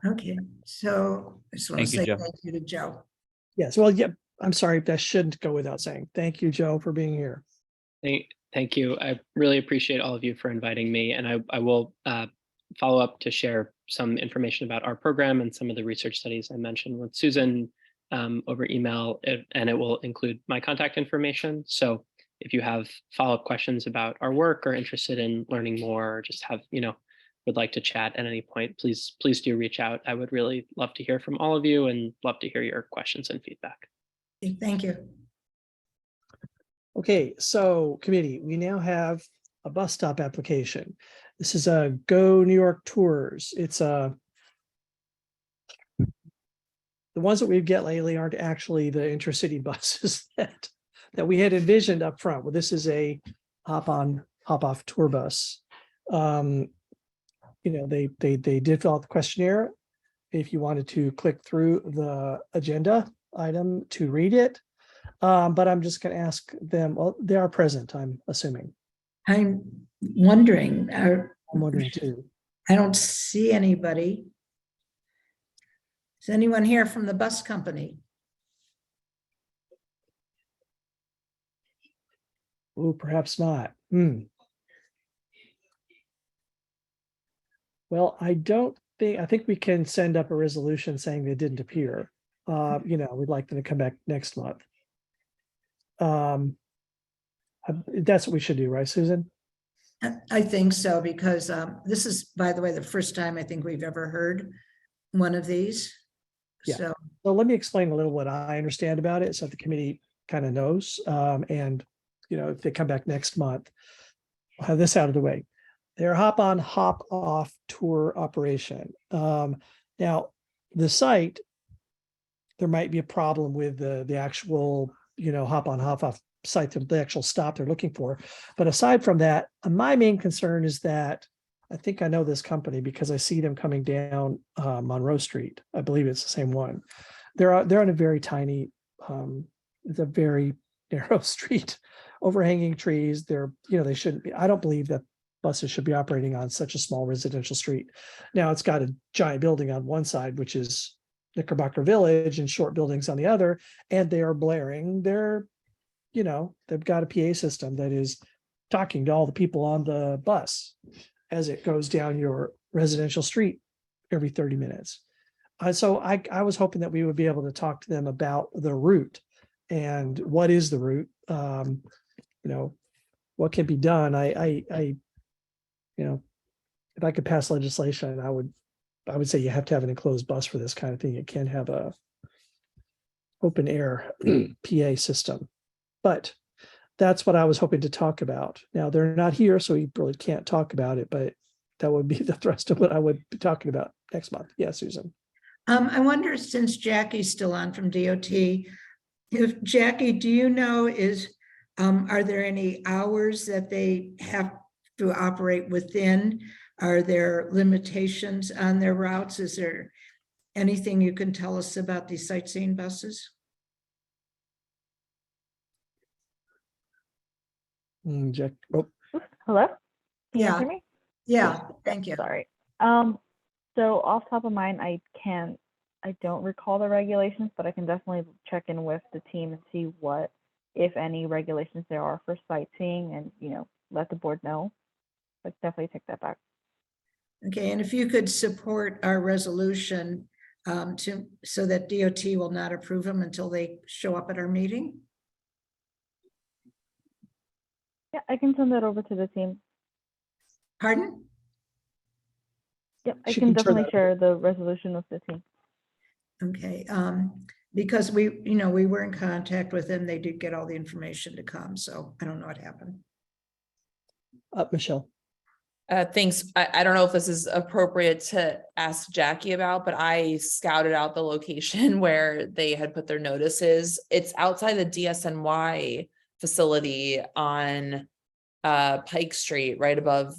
Okay, so I just want to say thank you to Joe. Yes, well, yeah, I'm sorry, that shouldn't go without saying. Thank you, Joe, for being here. Thank you. I really appreciate all of you for inviting me, and I will follow up to share some information about our program and some of the research studies I mentioned with Susan over email, and it will include my contact information. So if you have follow-up questions about our work or interested in learning more, or just would like to chat at any point, please do reach out. I would really love to hear from all of you and love to hear your questions and feedback. Thank you. Okay, so committee, we now have a bus stop application. This is a Go New York Tours. It's the ones that we get lately aren't actually the intercity buses that we had envisioned up front. Well, this is a hop off tour bus. They did fill out the questionnaire. If you wanted to click through the agenda item to read it, but I'm just going to ask them. Well, they are present, I'm assuming. I'm wondering. I'm wondering too. I don't see anybody. Is anyone here from the bus company? Oh, perhaps not. Well, I think we can send up a resolution saying they didn't appear. We'd like them to come back next month. That's what we should do, right, Susan? I think so, because this is, by the way, the first time I think we've ever heard one of these. Yeah. So let me explain a little what I understand about it, so the committee kind of knows. And if they come back next month, I'll have this out of the way. They're a hop on, hop off tour operation. Now, the site, there might be a problem with the actual, hop on, hop off site, the actual stop they're looking for. But aside from that, my main concern is that I think I know this company because I see them coming down Monroe Street. I believe it's the same one. They're on a very tiny, it's a very narrow street, overhanging trees. They shouldn't be. I don't believe that buses should be operating on such a small residential street. Now it's got a giant building on one side, which is Knickerbocker Village, and short buildings on the other, and they are blaring. They've got a PA system that is talking to all the people on the bus as it goes down your residential street every 30 minutes. So I was hoping that we would be able to talk to them about the route and what is the route, what can be done. If I could pass legislation, I would say you have to have an enclosed bus for this kind of thing. It can't have a open air PA system, but that's what I was hoping to talk about. Now they're not here, so we really can't talk about it, but that would be the thrust of what I would be talking about next month. Yeah, Susan. I wonder, since Jackie's still on from DOT, if Jackie, do you know, are there any hours that they have to operate within? Are there limitations on their routes? Is there anything you can tell us about these sightseeing buses? Jack, oh, Hello? Can you Yeah. hear me? Yeah, thank you. Sorry. So off top of mind, I don't recall the regulations, but I can definitely check in with the team and see what, if any, regulations there are for sightseeing and, let the board know. But definitely take that back. Okay, and if you could support our resolution so that DOT will not approve them until they show up at our meeting? Yeah, I can send that over to the team. Pardon? Yep, I She can can share definitely that. share the resolution with the team. Okay, because we were in contact with them, they did get all the information to come, so I don't know what happened. Michelle. Thanks. I don't know if this is appropriate to ask Jackie about, but I scouted out the location where they had put their notices. It's outside the DSNY facility on Pike Street, right above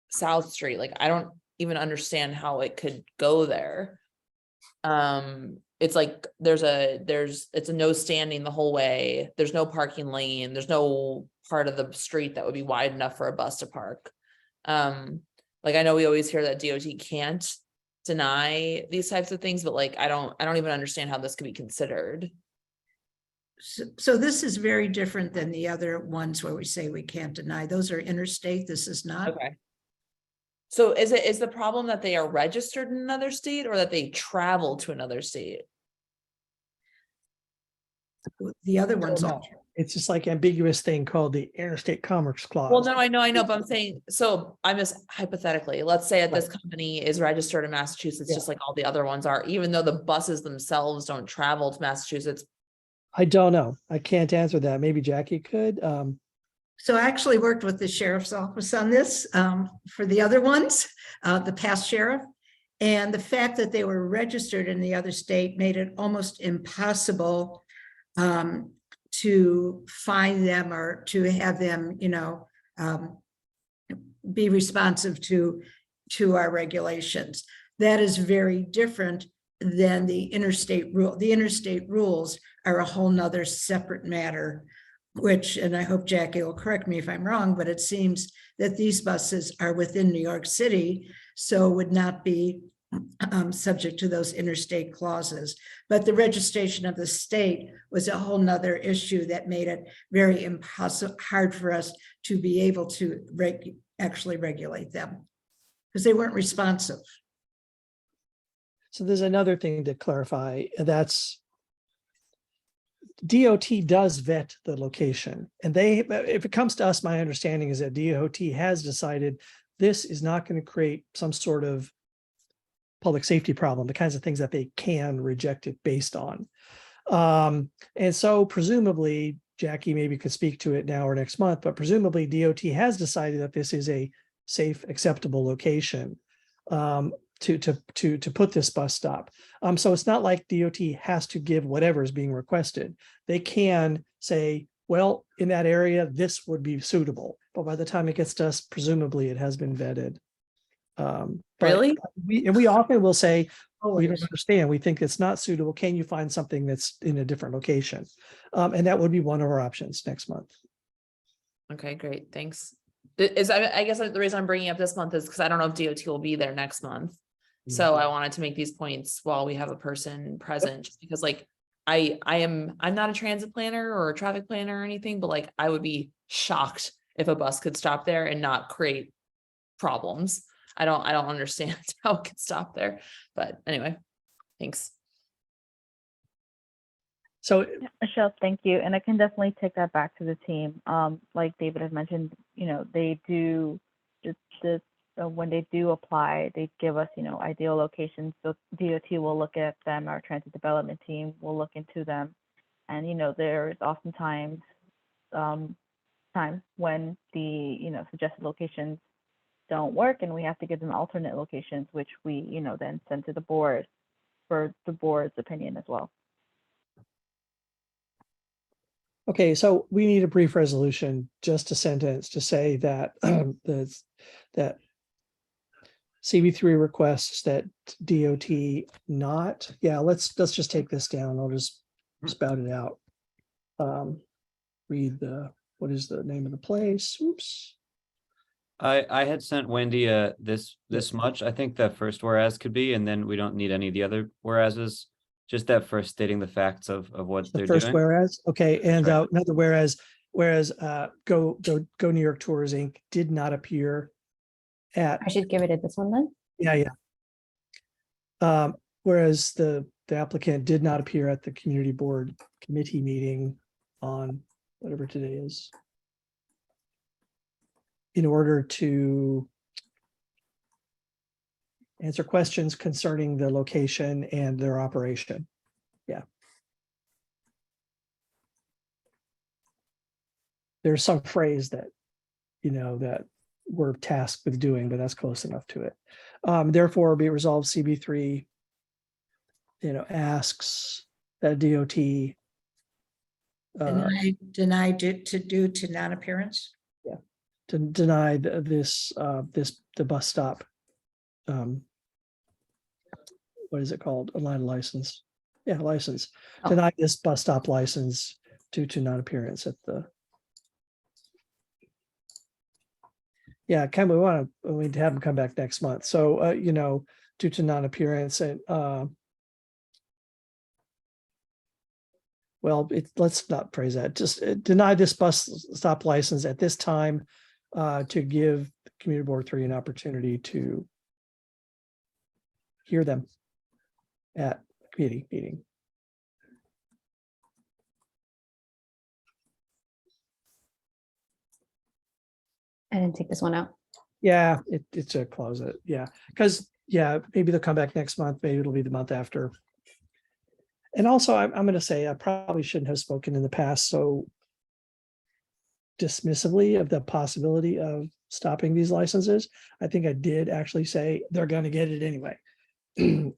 South Street. Like, I don't even understand how it could go there. It's like it's a no standing the whole way. There's no parking lane. There's no part of the street that would be wide enough for a bus to park. Like, I know we always hear that DOT can't deny these types of things, but like, I don't even understand how this could be considered. So this is very different than the other ones where we say we can't deny. Those are interstate. This is not. Okay. So is the problem that they are registered in another state or that they travel to another state? The other ones. No, it's just like ambiguous thing called the Interstate Commerce Clause. Well, no, I know, but I'm saying, so I'm just hypothetically, let's say that this company is registered in Massachusetts, just like all the other ones are, even though the buses themselves don't travel to Massachusetts. I don't know. I can't answer that. Maybe Jackie could. So I actually worked with the sheriff's office on this for the other ones, the past sheriff. And the fact that they were registered in the other state made it almost impossible to find them or to have them, be responsive to our regulations. That is very different than the interstate rule. The interstate rules are a whole nother separate matter, which, and I hope Jackie will correct me if I'm wrong, but it seems that these buses are within New York City, so would not be subject to those interstate clauses. But the registration of the state was a whole nother issue that made it very hard for us to be able to actually regulate them because they weren't responsive. So there's another thing to clarify, and that's DOT does vet the location. And if it comes to us, my understanding is that DOT has decided this is not going to create some sort of public safety problem, the kinds of things that they can reject it based on. And so presumably, Jackie maybe could speak to it now or next month, but presumably DOT has decided that this is a safe, acceptable location to put this bus stop. So it's not like DOT has to give whatever is being requested. They can say, well, in that area, this would be suitable. But by the time it gets to us, presumably it has been vetted. Really? We often will say, oh, we don't understand. We think it's not suitable. Can you find something that's in a different location? And that would be one of our options next month. Okay, great. Thanks. I guess the reason I'm bringing up this month is because I don't know if DOT will be there next month. So I wanted to make these points while we have a person present, just because like I'm not a transit planner or a traffic planner or anything, but like I would be shocked if a bus could stop there and not create problems. I don't understand how it could stop there. But anyway, thanks. So Michelle, thank you. And I can definitely take that back to the team. Like David had mentioned, they do when they do apply, they give us, ideal locations. So DOT will look at them, our transit development team will look into them. And, there's oftentimes times when the, suggested locations don't work and we have to give them alternate locations, which we, then send to the board for the board's opinion as well. Okay, so we need a brief resolution, just a sentence to say that that CB3 requests that DOT not, yeah, let's just take this down. I'll just spout it out. Read what is the name of the place? Oops. I had sent Wendy this much. I think that first whereas could be, and then we don't need any of the other whereases. Just that first stating the facts of what The they're first doing. whereas, okay, and right. another whereas Go New York Tours Inc. did not appear at. I should give it at this one then. Yeah. Whereas the applicant did not appear at the community board committee meeting on whatever today is, in order to answer questions concerning the location and their operation. Yeah. There's some phrase that, that we're tasked with doing, but that's close enough to it. Therefore, be it resolved, CB3, asks that DOT Denied it to non-appearance. Yeah, to deny the bus stop. What is it called? A line license. Yeah, license. Oh. Deny this bus stop license due to non-appearance at the. Yeah, we have them come back next month. So, due to non-appearance and, well, let's not phrase that. Just deny this bus stop license at this time to give Community Board 3 an opportunity to hear them at committee meeting. I didn't take this one out. Yeah, it's a closet. Yeah, because maybe they'll come back next month. Maybe it'll be the month after. And also, I'm going to say I probably shouldn't have spoken in the past so dismissively of the possibility of stopping these licenses. I think I did actually say they're going to get it anyway,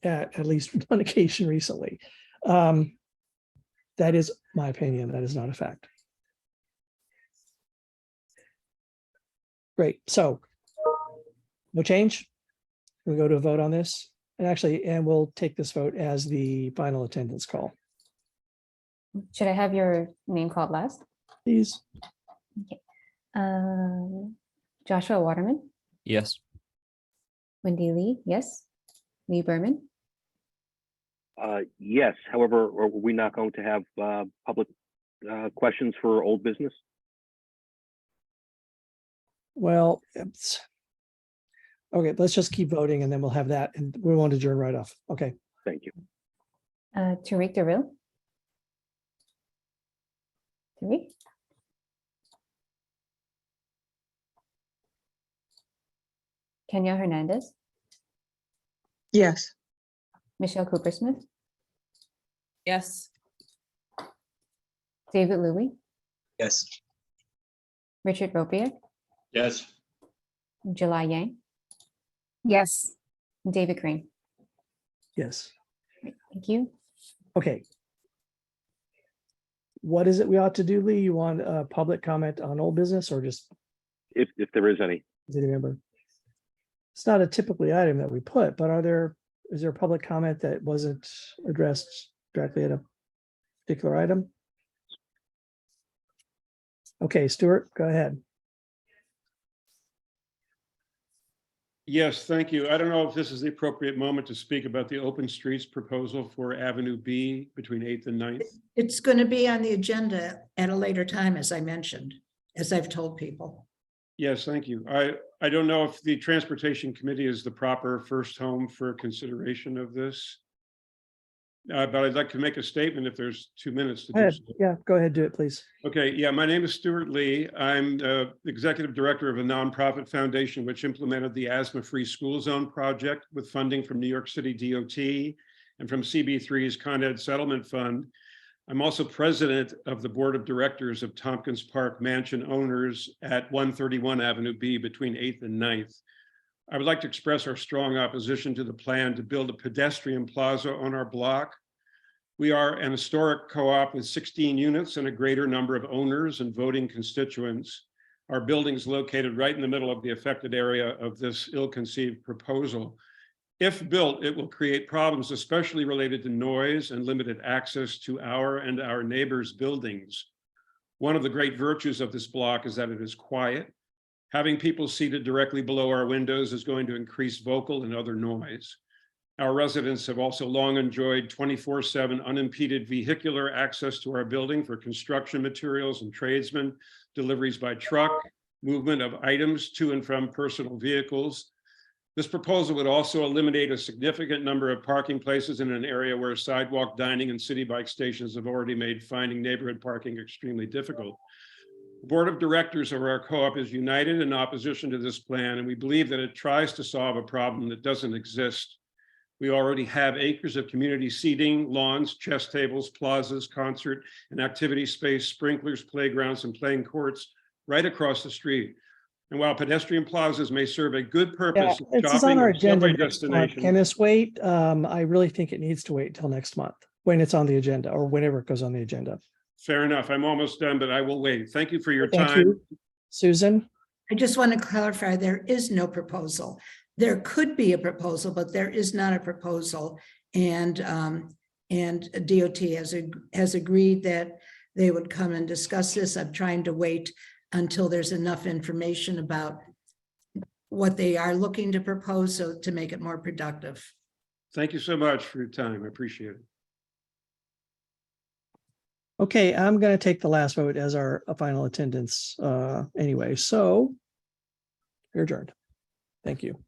at least one occasion recently. That is my opinion. That is not a fact. Great. So no change. We go to a vote on this. And we'll take this vote as the final attendance call. Should I have your name called last? Please. Okay. Joshua Waterman, Yes. Wendy Lee, yes. Lee Berman, Yes, however, are we not going to have public questions for old business? Well, okay, let's just keep voting and then we'll have that and we won't adjourn right off. Okay. Thank you. Tariq Derville. Tariq. Kenya Hernandez, Yes. Michelle Cooper-Smith, Yes. David Louie, Yes. Richard Ropier, Yes. July Yang, Yes. David Crane. Yes. Thank you. Okay. What is it we ought to do, Lee? You want a public comment on old business or just? If there is any. City member? It's not a typically item that we put, but is there a public comment that wasn't addressed directly at a particular item? Okay, Stuart, go ahead. Yes, thank you. I don't know if this is the appropriate moment to speak about the open streets proposal for Avenue B between 8th and 9th. It's going to be on the agenda at a later time, as I mentioned, as I've told people. Yes, thank you. I don't know if the Transportation Committee is the proper first home for consideration of this. But I'd like to make a statement if there's 2 minutes to Go do ahead. so. Yeah, go ahead, do it, please. Okay, yeah, my name is Stuart Lee. I'm executive director of a nonprofit foundation which implemented the Asthma-Free School Zone project with funding from New York City DOT and from CB3's Con Ed Settlement Fund. I'm also president of the board of directors of Tompkins Park Mansion Owners at 131 Avenue B between 8th and 9th. I would like to express our strong opposition to the plan to build a pedestrian plaza on our block. We are an historic co-op with 16 units and a greater number of owners and voting constituents. Our building is located right in the middle of the affected area of this ill-conceived proposal. If built, it will create problems, especially related to noise and limited access to our and our neighbors' buildings. One of the great virtues of this block is that it is quiet. Having people seated directly below our windows is going to increase vocal and other noise. Our residents have also long enjoyed 24/7 unimpeded vehicular access to our building for construction materials and tradesmen, deliveries by truck, movement of items to and from personal vehicles. This proposal would also eliminate a significant number of parking places in an area where sidewalk dining and city bike stations have already made finding neighborhood parking extremely difficult. The Board of Directors of our co-op is united in opposition to this plan, and we believe that it tries to solve a problem that doesn't exist. We already have acres of community seating, lawns, chess tables, plazas, concert and activity space, sprinklers, playgrounds, and playing courts right across the street. And while pedestrian plazas may serve a good Yeah, purpose, it's on shopping our and agenda subway next month. destination. Can this wait? I really think it needs to wait till next month when it's on the agenda or whenever it goes on the agenda. Fair enough. I'm almost done, but I will wait. Thank you for your Thank time. you. Susan? I just want to clarify, there is no proposal. There could be a proposal, but there is not a proposal. And DOT has agreed that they would come and discuss this. I'm trying to wait until there's enough information about what they are looking to propose, so to make it more productive. Thank you so much for your time. I appreciate it. Okay, I'm going to take the last vote as our final attendance anyway. So you're adjourned. Thank you.